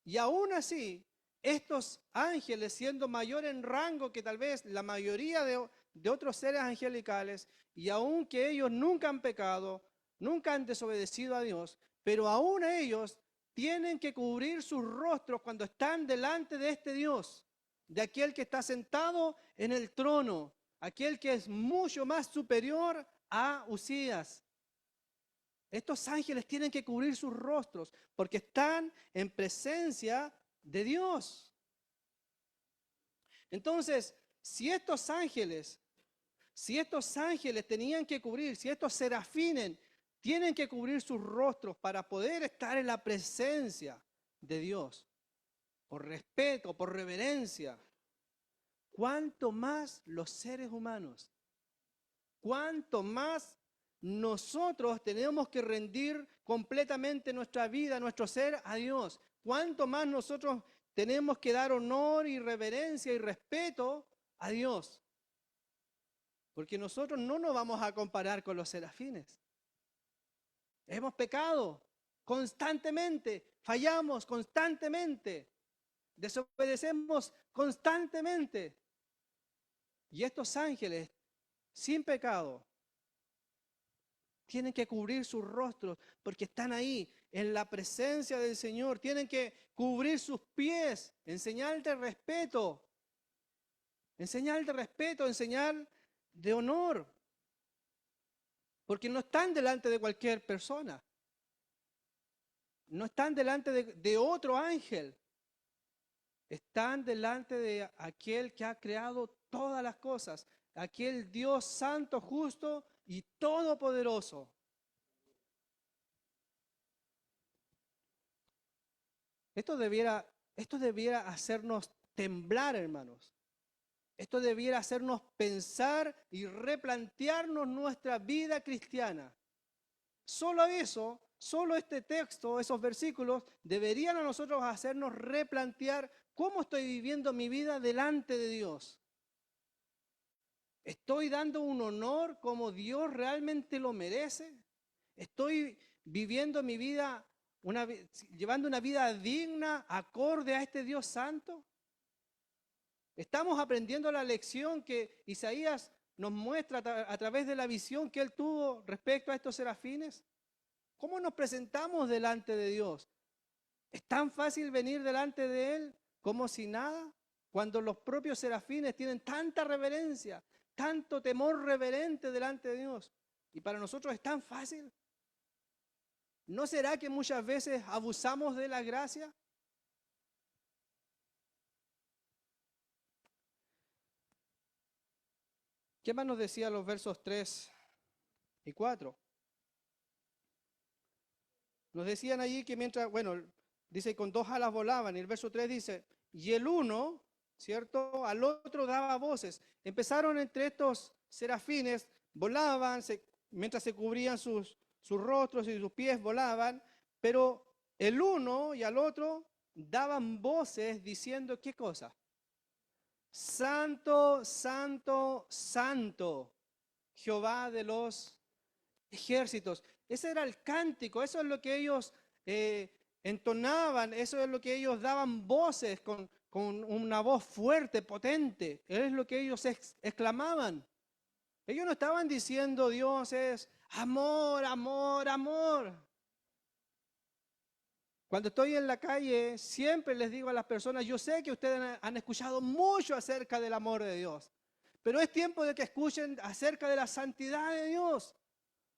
Y aún así, estos ángeles, siendo mayor en rango que tal vez la mayoría de otros seres angelicales, y aun que ellos nunca han pecado, nunca han desobedecido a Dios, pero aún ellos tienen que cubrir sus rostros cuando están delante de este Dios, de aquel que está sentado en el trono, aquel que es mucho más superior a Usías. Estos ángeles tienen que cubrir sus rostros porque están en presencia de Dios. Entonces, si estos ángeles tenían que cubrir, si estos serafines tienen que cubrir sus rostros para poder estar en la presencia de Dios, por respeto, por reverencia, ¿cuánto más los seres humanos? ¿Cuánto más nosotros tenemos que rendir completamente nuestra vida, nuestro ser a Dios? ¿Cuánto más nosotros tenemos que dar honor y reverencia y respeto a Dios? Porque nosotros no nos vamos a comparar con los serafines. Hemos pecado constantemente, fallamos constantemente, desobedecemos constantemente. Y estos ángeles, sin pecado, tienen que cubrir sus rostros porque están ahí en la presencia del Señor. Tienen que cubrir sus pies en señal de respeto. En señal de respeto, en señal de honor. Porque no están delante de cualquier persona. No están delante de otro ángel. Están delante de aquel que ha creado todas las cosas. Aquel Dios santo, justo y todopoderoso. Esto debiera hacernos temblar, hermanos. Esto debiera hacernos pensar y replantearnos nuestra vida cristiana. Solo eso, solo este texto, esos versículos, deberían a nosotros hacernos replantear cómo estoy viviendo mi vida delante de Dios. ¿Estoy dando un honor como Dios realmente lo merece? ¿Estoy viviendo mi vida, llevando una vida digna, acorde a este Dios santo? ¿Estamos aprendiendo la lección que Isaías nos muestra a través de la visión que él tuvo respecto a estos serafines? ¿Cómo nos presentamos delante de Dios? ¿Es tan fácil venir delante de Él como si nada? Cuando los propios serafines tienen tanta reverencia, tanto temor reverente delante de Dios. Y para nosotros es tan fácil. ¿No será que muchas veces abusamos de la gracia? ¿Qué más nos decía los versos 3 y 4? Nos decían allí que mientras, bueno, dice, con 2 alas volaban. Y el verso 3 dice, y el uno, ¿cierto? Al otro daba voces. Empezaron entre estos serafines, volaban, mientras se cubrían sus rostros y sus pies volaban, pero el uno y al otro daban voces diciendo, ¿qué cosa? Santo, santo, santo, Jehová de los ejércitos. Ese era el cántico, eso es lo que ellos entonaban, eso es lo que ellos daban voces con una voz fuerte, potente. Es lo que ellos exclamaban. Ellos no estaban diciendo Dios es amor, amor, amor. Cuando estoy en la calle, siempre les digo a las personas, yo sé que ustedes han escuchado mucho acerca del amor de Dios, pero es tiempo de que escuchen acerca de la santidad de Dios.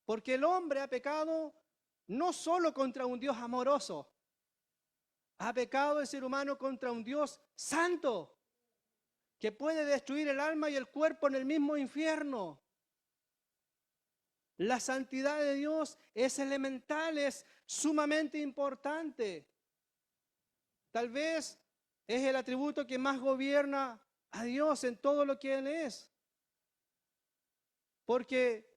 Porque el hombre ha pecado no solo contra un Dios amoroso, ha pecado el ser humano contra un Dios santo, que puede destruir el alma y el cuerpo en el mismo infierno. La santidad de Dios es elemental, es sumamente importante. Tal vez es el atributo que más gobierna a Dios en todo lo que Él es. Porque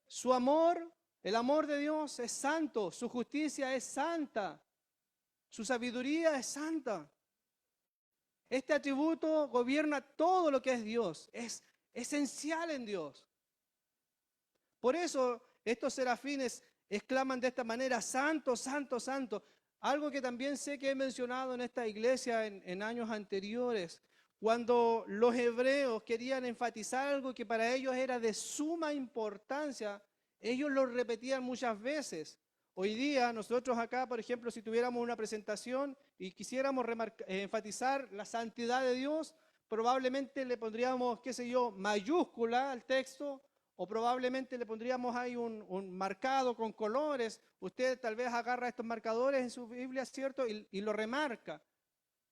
su amor, el amor de Dios es santo, su justicia es santa, su sabiduría es santa. Este atributo gobierna todo lo que es Dios, es esencial en Dios. Por eso estos serafines exclaman de esta manera, santo, santo, santo. Algo que también sé que he mencionado en esta iglesia en años anteriores. Cuando los hebreos querían enfatizar algo que para ellos era de suma importancia, ellos lo repetían muchas veces. Hoy día nosotros acá, por ejemplo, si tuviéramos una presentación y quisiéramos enfatizar la santidad de Dios, probablemente le pondríamos, qué sé yo, mayúscula al texto, o probablemente le pondríamos ahí un marcado con colores. Usted tal vez agarra estos marcadores en su Biblia, ¿cierto? Y lo remarca.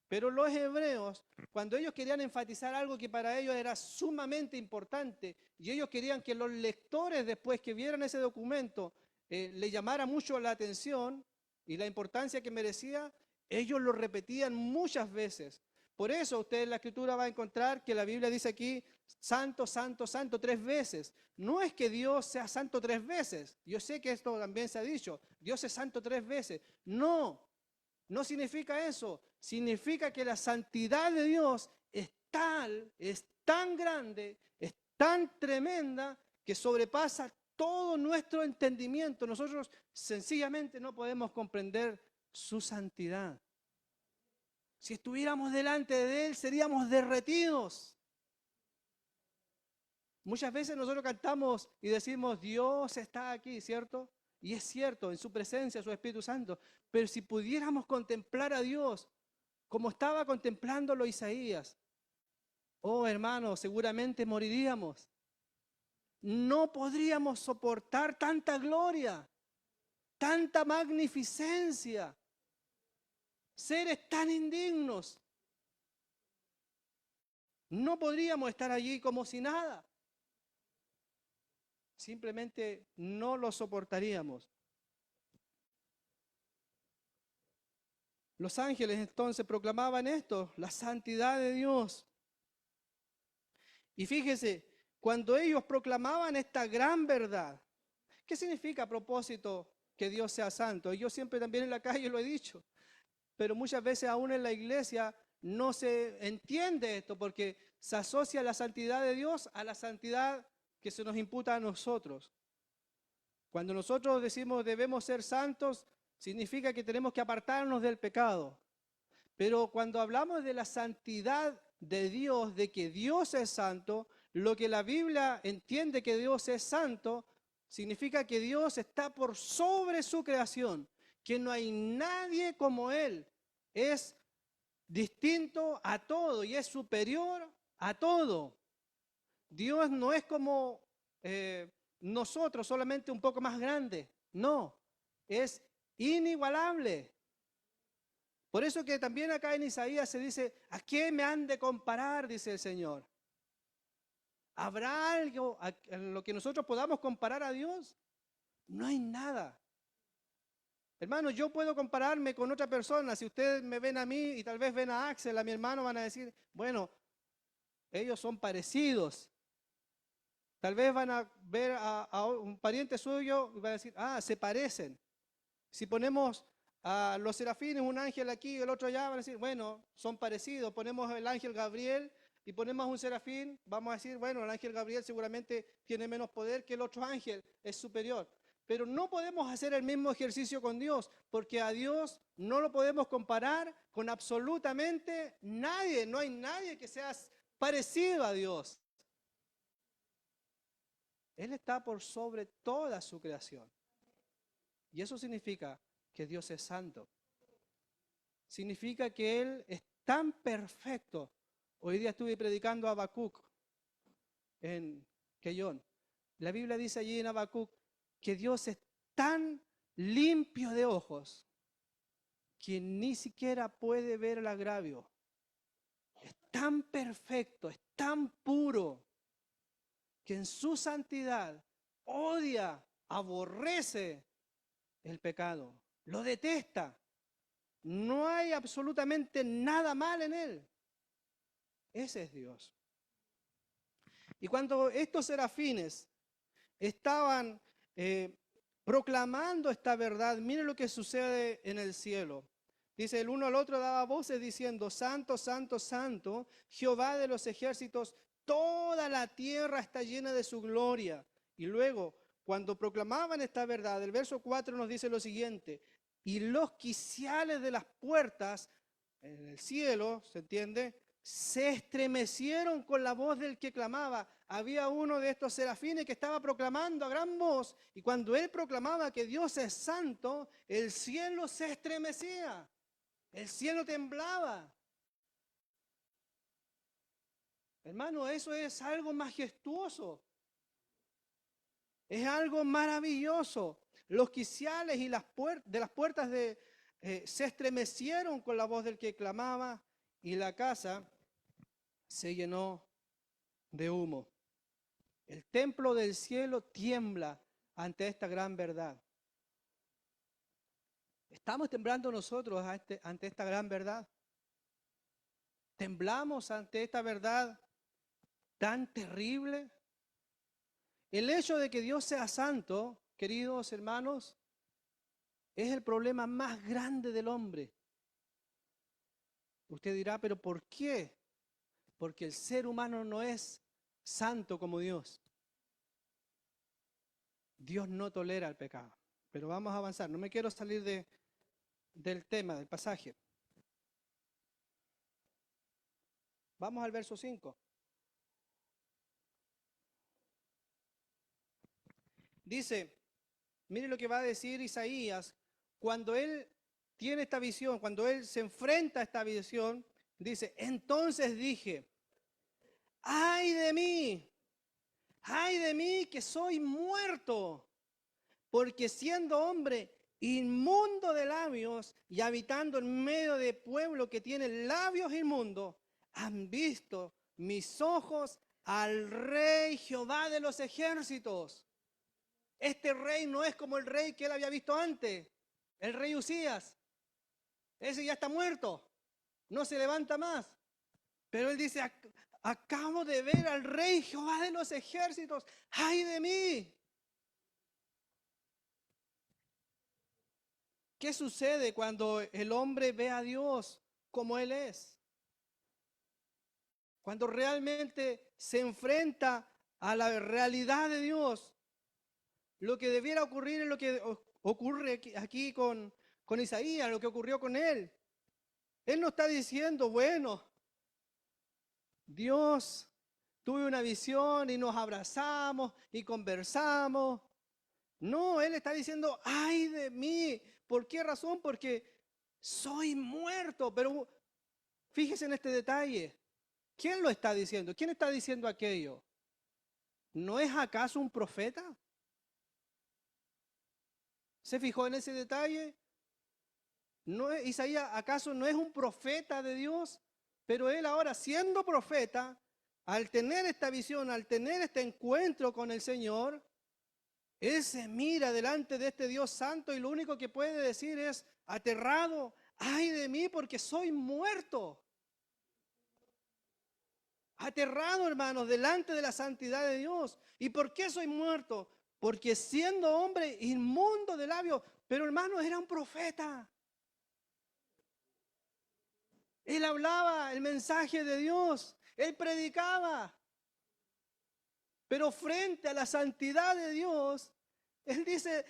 Pero los hebreos, cuando ellos querían enfatizar algo que para ellos era sumamente importante, y ellos querían que los lectores después que vieran ese documento le llamara mucho la atención y la importancia que merecía, ellos lo repetían muchas veces. Por eso usted en la Escritura va a encontrar que la Biblia dice aquí, santo, santo, santo, 3 veces. No es que Dios sea santo 3 veces. Yo sé que esto también se ha dicho, Dios es santo 3 veces. No, no significa eso. Significa que la santidad de Dios es tal, es tan grande, es tan tremenda que sobrepasa todo nuestro entendimiento. Nosotros sencillamente no podemos comprender su santidad. Si estuviéramos delante de Él, seríamos derretidos. Muchas veces nosotros cantamos y decimos, Dios está aquí, ¿cierto? Y es cierto, en su presencia, su Espíritu Santo. Pero si pudiéramos contemplar a Dios como estaba contemplándolo Isaías, oh hermano, seguramente moriríamos. No podríamos soportar tanta gloria, tanta magnificencia, seres tan indignos. No podríamos estar allí como si nada. Simplemente no lo soportaríamos. Los ángeles entonces proclamaban esto, la santidad de Dios. Y fíjese, cuando ellos proclamaban esta gran verdad, ¿qué significa a propósito que Dios sea santo? Yo siempre también en la calle lo he dicho, pero muchas veces aún en la iglesia no se entiende esto porque se asocia la santidad de Dios a la santidad que se nos imputa a nosotros. Cuando nosotros decimos debemos ser santos, significa que tenemos que apartarnos del pecado. Pero cuando hablamos de la santidad de Dios, de que Dios es santo, lo que la Biblia entiende que Dios es santo, significa que Dios está por sobre su creación, que no hay nadie como Él. Es distinto a todo y es superior a todo. Dios no es como nosotros, solamente un poco más grande. No, es inigualable. Por eso que también acá en Isaías se dice, ¿a qué me han de comparar? Dice el Señor. ¿Habrá algo en lo que nosotros podamos comparar a Dios? No hay nada. Hermano, yo puedo compararme con otra persona. Si ustedes me ven a mí y tal vez ven a Axel, a mi hermano, van a decir, bueno, ellos son parecidos. Tal vez van a ver a un pariente suyo y van a decir, ah, se parecen. Si ponemos a los serafines, un ángel aquí y el otro allá, van a decir, bueno, son parecidos. Ponemos el ángel Gabriel y ponemos un serafín, vamos a decir, bueno, el ángel Gabriel seguramente tiene menos poder que el otro ángel, es superior. Pero no podemos hacer el mismo ejercicio con Dios, porque a Dios no lo podemos comparar con absolutamente nadie. No hay nadie que sea parecido a Dios. Él está por sobre toda su creación. Y eso significa que Dios es santo. Significa que Él es tan perfecto. Hoy día estuve predicando a Habacuc en Quellón. La Biblia dice allí en Habacuc que Dios es tan limpio de ojos que ni siquiera puede ver el agravio. Es tan perfecto, es tan puro, que en su santidad odia, aborrece el pecado, lo detesta. No hay absolutamente nada mal en él. Ese es Dios. Y cuando estos serafines estaban proclamando esta verdad, miren lo que sucede en el cielo. Dice, el uno al otro daba voces diciendo, Santo, Santo, Santo, Jehová de los ejércitos, toda la tierra está llena de su gloria. Y luego, cuando proclamaban esta verdad, el verso 4 nos dice lo siguiente, y los quiciales de las puertas en el cielo, ¿se entiende?, se estremecieron con la voz del que clamaba. Había uno de estos serafines que estaba proclamando a gran voz, y cuando él proclamaba que Dios es santo, el cielo se estremecía, el cielo temblaba. Hermano, eso es algo majestuoso, es algo maravilloso. Los quiciales y las puertas se estremecieron con la voz del que clamaba, y la casa se llenó de humo. El templo del cielo tiembla ante esta gran verdad. ¿Estamos temblando nosotros ante esta gran verdad? ¿Temblamos ante esta verdad tan terrible? El hecho de que Dios sea santo, queridos hermanos, es el problema más grande del hombre. Usted dirá, ¿pero por qué? Porque el ser humano no es santo como Dios. Dios no tolera el pecado. Pero vamos a avanzar. No me quiero salir del tema, del pasaje. Vamos al verso 5. Dice, mire lo que va a decir Isaías. Cuando él tiene esta visión, cuando él se enfrenta a esta visión, dice, entonces dije, ay de mí que soy muerto, porque siendo hombre inmundo de labios y habitando en medio de pueblo que tiene labios inmundos, han visto mis ojos al Rey Jehová de los ejércitos. Este rey no es como el rey que él había visto antes, el rey Usías. Ese ya está muerto, no se levanta más. Pero él dice, acabo de ver al Rey Jehová de los ejércitos, ¡ay de mí! ¿Qué sucede cuando el hombre ve a Dios como Él es? Cuando realmente se enfrenta a la realidad de Dios, lo que debiera ocurrir es lo que ocurre aquí con Isaías, lo que ocurrió con él. Él no está diciendo, bueno, Dios, tuve una visión y nos abrazamos y conversamos. No, él está diciendo, ay de mí. ¿Por qué razón? Porque soy muerto. Pero fíjese en este detalle. ¿Quién lo está diciendo? ¿Quién está diciendo aquello? ¿No es acaso un profeta? ¿Se fijó en ese detalle? Isaías, ¿acaso no es un profeta de Dios? Pero él ahora, siendo profeta, al tener esta visión, al tener este encuentro con el Señor, él se mira delante de este Dios santo y lo único que puede decir es, aterrado, ay de mí porque soy muerto. Aterrado, hermanos, delante de la santidad de Dios. ¿Y por qué soy muerto? Porque siendo hombre inmundo de labios, pero hermanos, era un profeta. Él hablaba el mensaje de Dios, él predicaba. Pero frente a la santidad de Dios, él dice,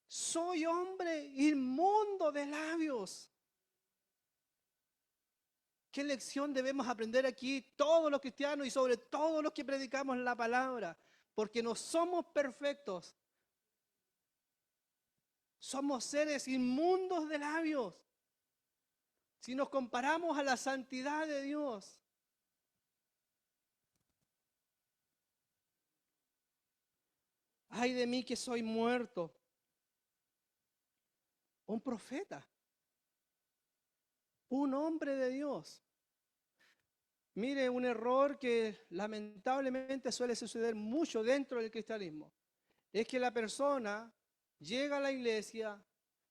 soy hombre inmundo de labios. ¿Qué lección debemos aprender aquí todos los cristianos y sobre todo los que predicamos la palabra? Porque no somos perfectos. Somos seres inmundos de labios. Si nos comparamos a la santidad de Dios. Ay de mí que soy muerto. Un profeta. Un hombre de Dios. Mire, un error que lamentablemente suele suceder mucho dentro del cristianismo. Es que la persona llega a la iglesia,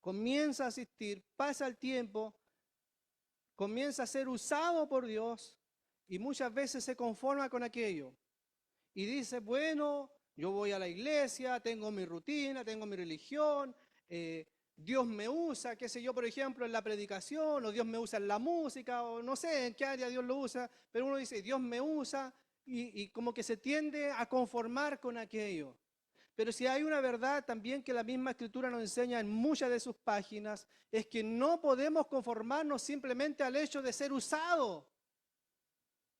comienza a asistir, pasa el tiempo, comienza a ser usado por Dios y muchas veces se conforma con aquello. Y dice, bueno, yo voy a la iglesia, tengo mi rutina, tengo mi religión, Dios me usa, qué sé yo, por ejemplo, en la predicación, o Dios me usa en la música, o no sé en qué área Dios lo usa, pero uno dice, Dios me usa, y como que se tiende a conformar con aquello. Pero si hay una verdad también que la misma Escritura nos enseña en muchas de sus páginas, es que no podemos conformarnos simplemente al hecho de ser usado.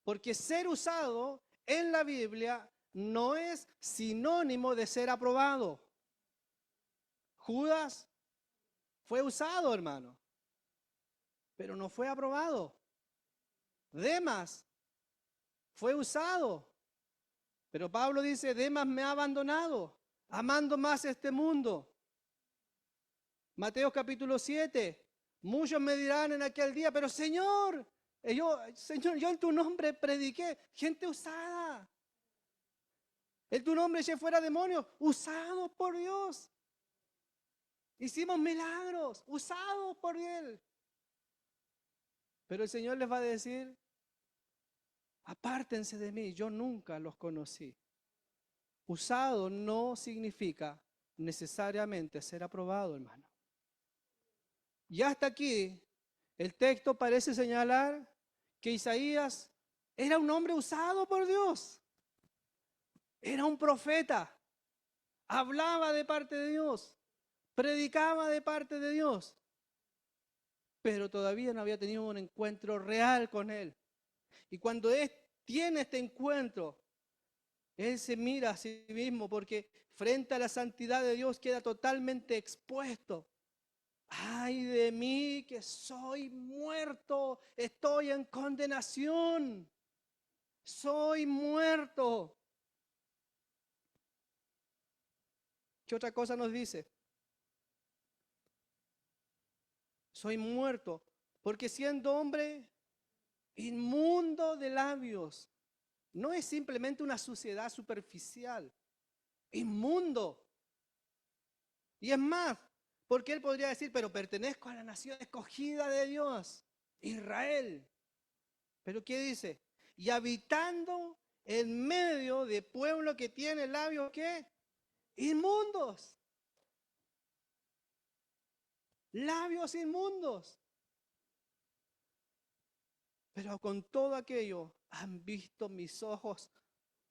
Porque ser usado en la Biblia no es sinónimo de ser aprobado. Judas fue usado, hermano, pero no fue aprobado. Demas fue usado, pero Pablo dice, Demas me ha abandonado, amando más este mundo. Mateo capítulo 7, muchos me dirán en aquel día, pero Señor, yo en tu nombre prediqué, gente usada. En tu nombre eché fuera demonios, usados por Dios. Hicimos milagros, usados por Él. Pero el Señor les va a decir, apártense de mí, yo nunca los conocí. Usado no significa necesariamente ser aprobado, hermano. Y hasta aquí, el texto parece señalar que Isaías era un hombre usado por Dios. Era un profeta. Hablaba de parte de Dios. Predicaba de parte de Dios. Pero todavía no había tenido un encuentro real con Él. Y cuando Él tiene este encuentro, Él se mira a sí mismo porque frente a la santidad de Dios queda totalmente expuesto. Ay de mí que soy muerto, estoy en condenación, soy muerto. ¿Qué otra cosa nos dice? Soy muerto, porque siendo hombre inmundo de labios, no es simplemente una suciedad superficial, inmundo. Y es más, porque él podría decir, pero pertenezco a la nación escogida de Dios, Israel. Pero ¿qué dice? Y habitando en medio de pueblo que tiene labios, ¿qué? Inmundos. Labios inmundos. Pero con todo aquello han visto mis ojos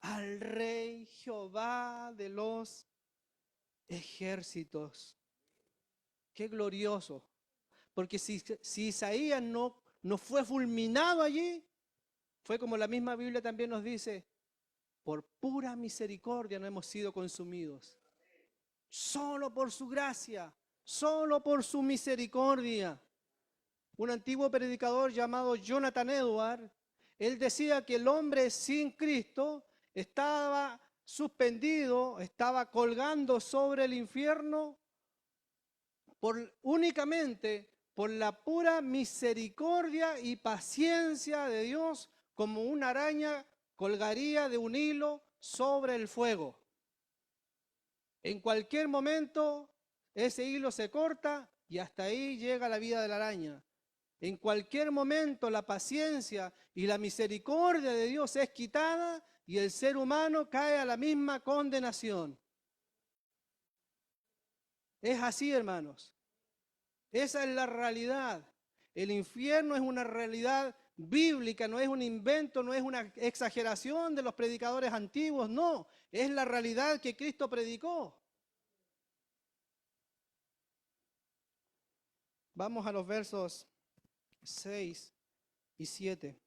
al Rey Jehová de los ejércitos. Qué glorioso. Porque si Isaías no fue fulminado allí, fue como la misma Biblia también nos dice, por pura misericordia no hemos sido consumidos. Solo por su gracia, solo por su misericordia. Un antiguo predicador llamado Jonathan Edwards, él decía que el hombre sin Cristo estaba suspendido, estaba colgando sobre el infierno únicamente por la pura misericordia y paciencia de Dios, como una araña colgaría de un hilo sobre el fuego. En cualquier momento ese hilo se corta y hasta ahí llega la vida de la araña. En cualquier momento la paciencia y la misericordia de Dios es quitada y el ser humano cae a la misma condenación. Es así, hermanos. Esa es la realidad. El infierno es una realidad bíblica, no es un invento, no es una exageración de los predicadores antiguos, no. Es la realidad que Cristo predicó. Vamos a los versos 6 y 7.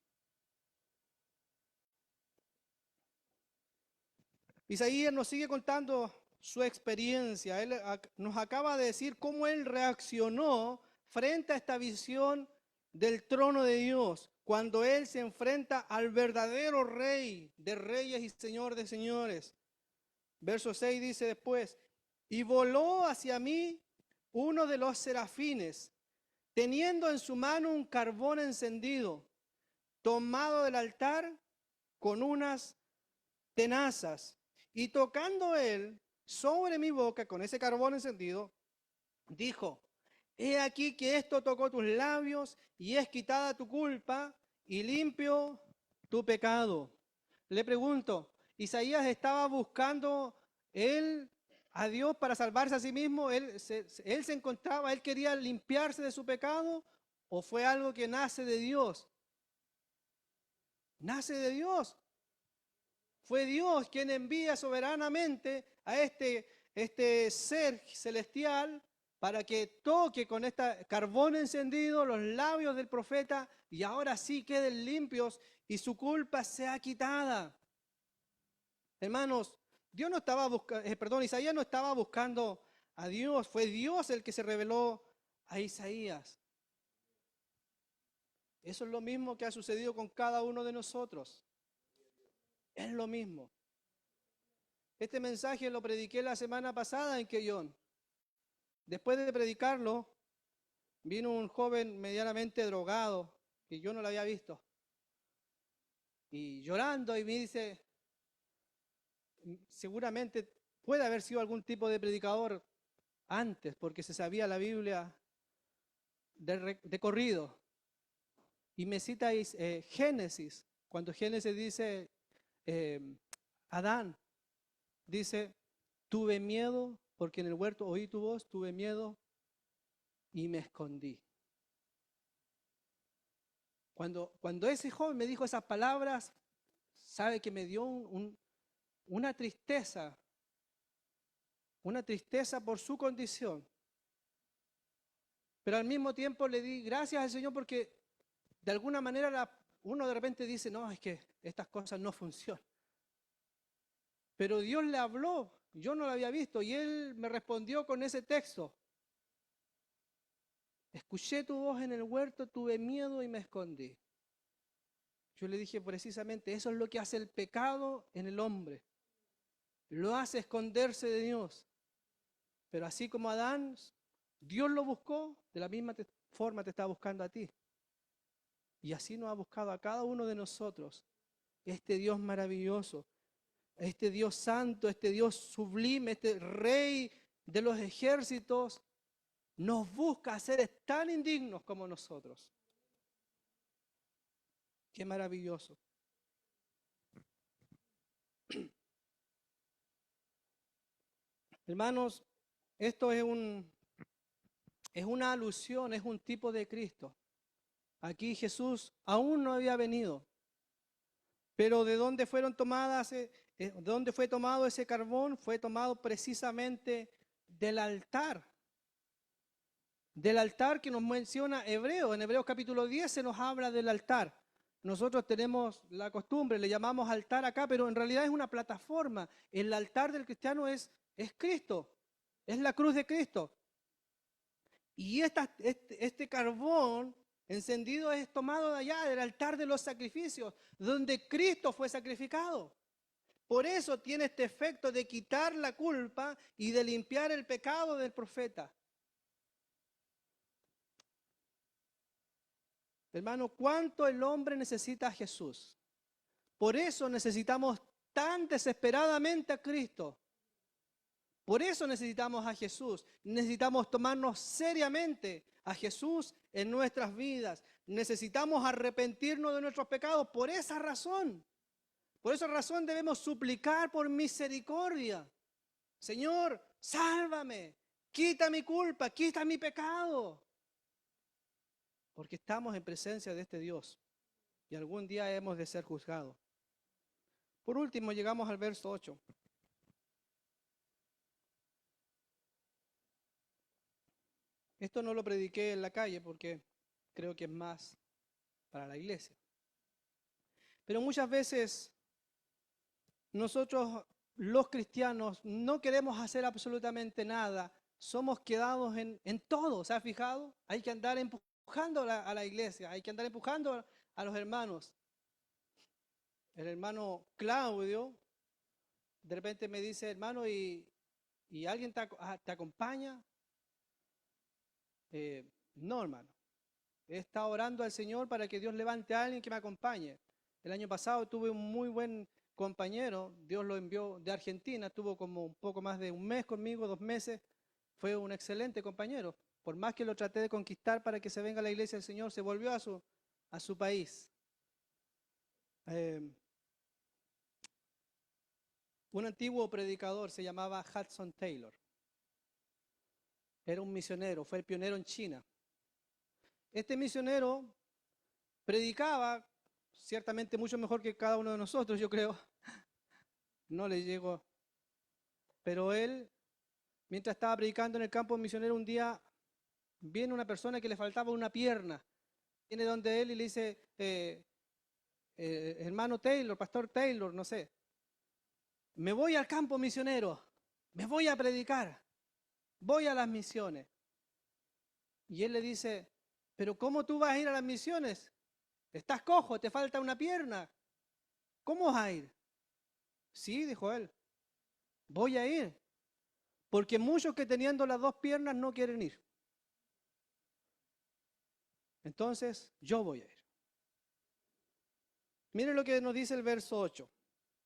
Isaías nos sigue contando su experiencia. Él nos acaba de decir cómo él reaccionó frente a esta visión del trono de Dios, cuando él se enfrenta al verdadero Rey de reyes y Señor de señores. Verso 6 dice después, y voló hacia mí uno de los serafines, teniendo en su mano un carbón encendido, tomado del altar con unas tenazas. Y tocando él sobre mi boca con ese carbón encendido, dijo, he aquí que esto tocó tus labios y es quitada tu culpa y limpio tu pecado. Le pregunto, ¿Isaías estaba buscando él a Dios para salvarse a sí mismo? ¿Él se encontraba, él quería limpiarse de su pecado? ¿O fue algo que nace de Dios? Nace de Dios. Fue Dios quien envía soberanamente a este ser celestial para que toque con este carbón encendido los labios del profeta y ahora sí queden limpios y su culpa sea quitada. Hermanos, Dios no estaba buscando, Isaías no estaba buscando a Dios, fue Dios el que se reveló a Isaías. Eso es lo mismo que ha sucedido con cada uno de nosotros. Es lo mismo. Este mensaje lo prediqué la semana pasada en Quellón. Después de predicarlo, vino un joven medianamente drogado, que yo no lo había visto. Y llorando y me dice, seguramente puede haber sido algún tipo de predicador antes, porque se sabía la Biblia de corrido. Y me cita Génesis, cuando Génesis dice, Adán, dice, tuve miedo porque en el huerto oí tu voz, tuve miedo y me escondí. Cuando ese joven me dijo esas palabras, sabe que me dio una tristeza por su condición. Pero al mismo tiempo le di gracias al Señor porque de alguna manera uno de repente dice, no, es que estas cosas no funcionan. Pero Dios le habló, yo no lo había visto, y Él me respondió con ese texto. Escuché tu voz en el huerto, tuve miedo y me escondí. Yo le dije precisamente, eso es lo que hace el pecado en el hombre. Lo hace esconderse de Dios. Pero así como Adán, Dios lo buscó, de la misma forma te está buscando a ti. Y así nos ha buscado a cada uno de nosotros. Este Dios maravilloso, este Dios santo, este Dios sublime, este Rey de los ejércitos, nos busca a seres tan indignos como nosotros. Qué maravilloso. Hermanos, esto es una alusión, es un tipo de Cristo. Aquí Jesús aún no había venido. Pero ¿de dónde fueron tomadas, de dónde fue tomado ese carbón? Fue tomado precisamente del altar. Del altar que nos menciona Hebreos. En Hebreos capítulo 10 se nos habla del altar. Nosotros tenemos la costumbre, le llamamos altar acá, pero en realidad es una plataforma. El altar del cristiano es Cristo, es la cruz de Cristo. Y este carbón encendido es tomado de allá, del altar de los sacrificios, donde Cristo fue sacrificado. Por eso tiene este efecto de quitar la culpa y de limpiar el pecado del profeta. Hermano, ¿cuánto el hombre necesita a Jesús? Por eso necesitamos tan desesperadamente a Cristo. Por eso necesitamos a Jesús. Necesitamos tomarnos seriamente a Jesús en nuestras vidas. Necesitamos arrepentirnos de nuestros pecados. Por esa razón debemos suplicar por misericordia. Señor, sálvame. Quita mi culpa, quita mi pecado. Porque estamos en presencia de este Dios y algún día hemos de ser juzgados. Por último, llegamos al verso 8. Esto no lo prediqué en la calle porque creo que es más para la iglesia. Pero muchas veces nosotros, los cristianos, no queremos hacer absolutamente nada. Somos quedados en todo. ¿Se ha fijado? Hay que andar empujando a la iglesia, hay que andar empujando a los hermanos. El hermano Claudio de repente me dice, hermano, ¿y alguien te acompaña? No, hermano. He estado orando al Señor para que Dios levante a alguien que me acompañe. El año pasado tuve un muy buen compañero, Dios lo envió de Argentina, estuvo como un poco más de un mes conmigo, 2 meses. Fue un excelente compañero. Por más que lo traté de conquistar para que se venga a la iglesia del Señor, se volvió a su país. Un antiguo predicador se llamaba Hudson Taylor. Era un misionero, fue el pionero en China. Este misionero predicaba ciertamente mucho mejor que cada uno de nosotros, yo creo. No le llegó. Pero él, mientras estaba predicando en el campo misionero, un día viene una persona que le faltaba una pierna. Viene donde él y le dice, hermano Taylor, pastor Taylor, no sé, me voy al campo misionero, me voy a predicar, voy a las misiones. Y él le dice, pero ¿cómo tú vas a ir a las misiones? Estás cojo, te falta una pierna. ¿Cómo vas a ir? Sí, dijo él, voy a ir, porque muchos que teniendo las 2 piernas no quieren ir. Entonces, yo voy a ir. Miren lo que nos dice el verso 8.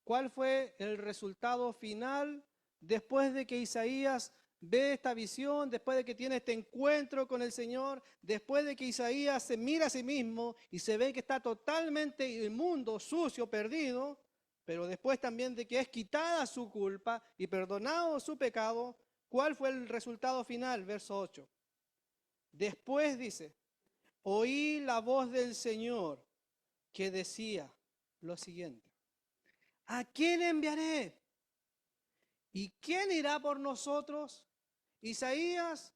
¿Cuál fue el resultado final después de que Isaías ve esta visión, después de que tiene este encuentro con el Señor, después de que Isaías se mira a sí mismo y se ve que está totalmente inmundo, sucio, perdido, pero después también de que es quitada su culpa y perdonado su pecado? ¿Cuál fue el resultado final? Verso 8. Después dice, oí la voz del Señor que decía lo siguiente. ¿A quién enviaré? ¿Y quién irá por nosotros? Isaías,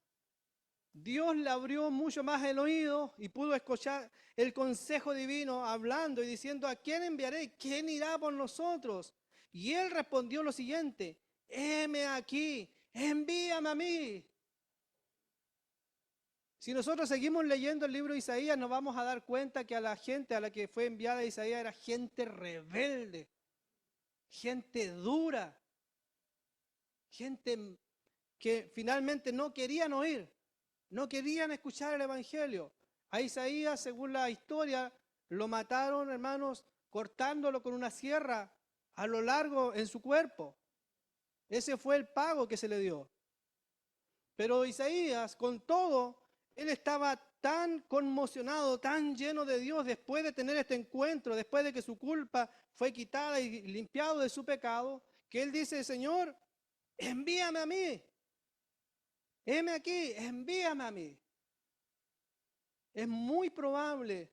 Dios le abrió mucho más el oído y pudo escuchar el consejo divino hablando y diciendo, ¿a quién enviaré? ¿Quién irá por nosotros? Y él respondió lo siguiente, heme aquí, envíame a mí. Si nosotros seguimos leyendo el libro de Isaías, nos vamos a dar cuenta que a la gente a la que fue enviada Isaías era gente rebelde, gente dura, gente que finalmente no querían oír, no querían escuchar el Evangelio. A Isaías, según la historia, lo mataron, hermanos, cortándolo con una sierra a lo largo en su cuerpo. Ese fue el pago que se le dio. Pero Isaías, con todo, él estaba tan conmocionado, tan lleno de Dios después de tener este encuentro, después de que su culpa fue quitada y limpiado de su pecado, que él dice, Señor, envíame a mí. Heme aquí, envíame a mí. Es muy probable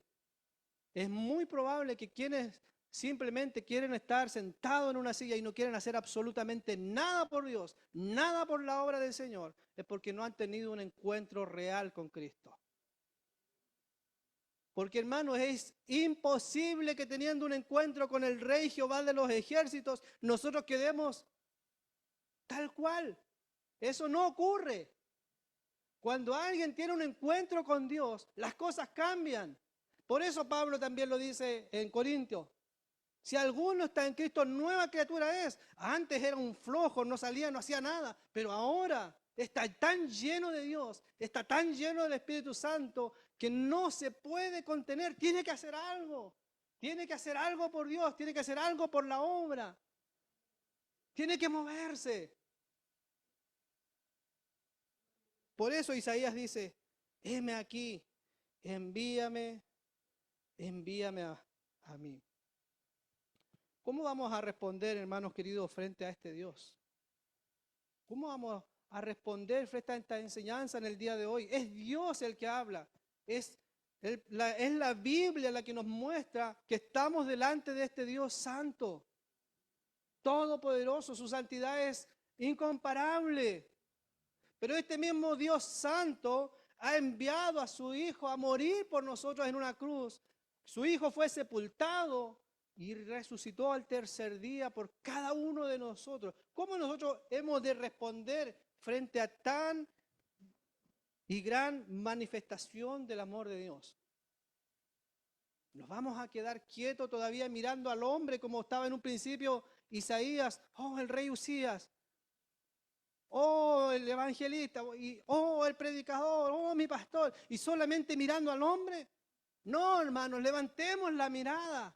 que quienes simplemente quieren estar sentados en una silla y no quieren hacer absolutamente nada por Dios, nada por la obra del Señor, es porque no han tenido un encuentro real con Cristo. Porque, hermanos, es imposible que teniendo un encuentro con el Rey Jehová de los ejércitos, nosotros quedemos tal cual. Eso no ocurre. Cuando alguien tiene un encuentro con Dios, las cosas cambian. Por eso Pablo también lo dice en Corintios. Si alguno está en Cristo, nueva criatura es. Antes era un flojo, no salía, no hacía nada. Pero ahora está tan lleno de Dios, está tan lleno del Espíritu Santo, que no se puede contener. Tiene que hacer algo. Tiene que hacer algo por Dios, tiene que hacer algo por la obra. Tiene que moverse. Por eso Isaías dice, heme aquí, envíame a mí. ¿Cómo vamos a responder, hermanos queridos, frente a este Dios? ¿Cómo vamos a responder frente a esta enseñanza en el día de hoy? Es Dios el que habla. Es la Biblia la que nos muestra que estamos delante de este Dios santo, todopoderoso. Su santidad es incomparable. Pero este mismo Dios santo ha enviado a su Hijo a morir por nosotros en una cruz. Su Hijo fue sepultado y resucitó al tercer día por cada uno de nosotros. ¿Cómo nosotros hemos de responder frente a tan y gran manifestación del amor de Dios? ¿Nos vamos a quedar quietos todavía mirando al hombre como estaba en un principio Isaías? Oh, el rey Usías. Oh, el evangelista. Oh, el predicador. Oh, mi pastor. ¿Y solamente mirando al hombre? No, hermanos, levantemos la mirada.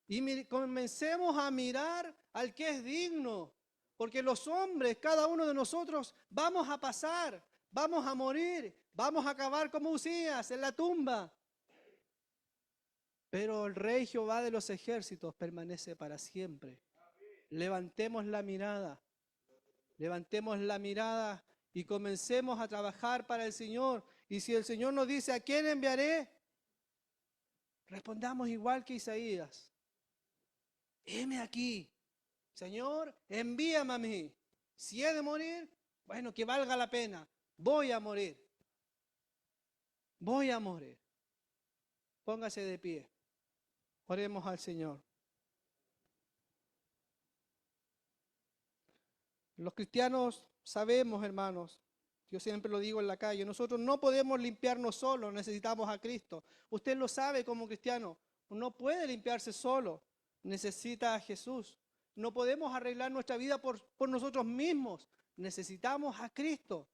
Y comencemos a mirar al que es digno. Porque los hombres, cada uno de nosotros, vamos a pasar, vamos a morir, vamos a acabar como Usías en la tumba. Pero el Rey Jehová de los ejércitos permanece para siempre. Levantemos la mirada. Levantemos la mirada y comencemos a trabajar para el Señor. Y si el Señor nos dice, ¿a quién enviaré? Respondamos igual que Isaías. Heme aquí, Señor, envíame a mí. Si he de morir, bueno, que valga la pena. Voy a morir. Voy a morir. Póngase de pie. Oremos al Señor. Los cristianos sabemos, hermanos, yo siempre lo digo en la calle, nosotros no podemos limpiarnos solos, necesitamos a Cristo. Usted lo sabe como cristiano, no puede limpiarse solo, necesita a Jesús. No podemos arreglar nuestra vida por nosotros mismos, necesitamos a Cristo.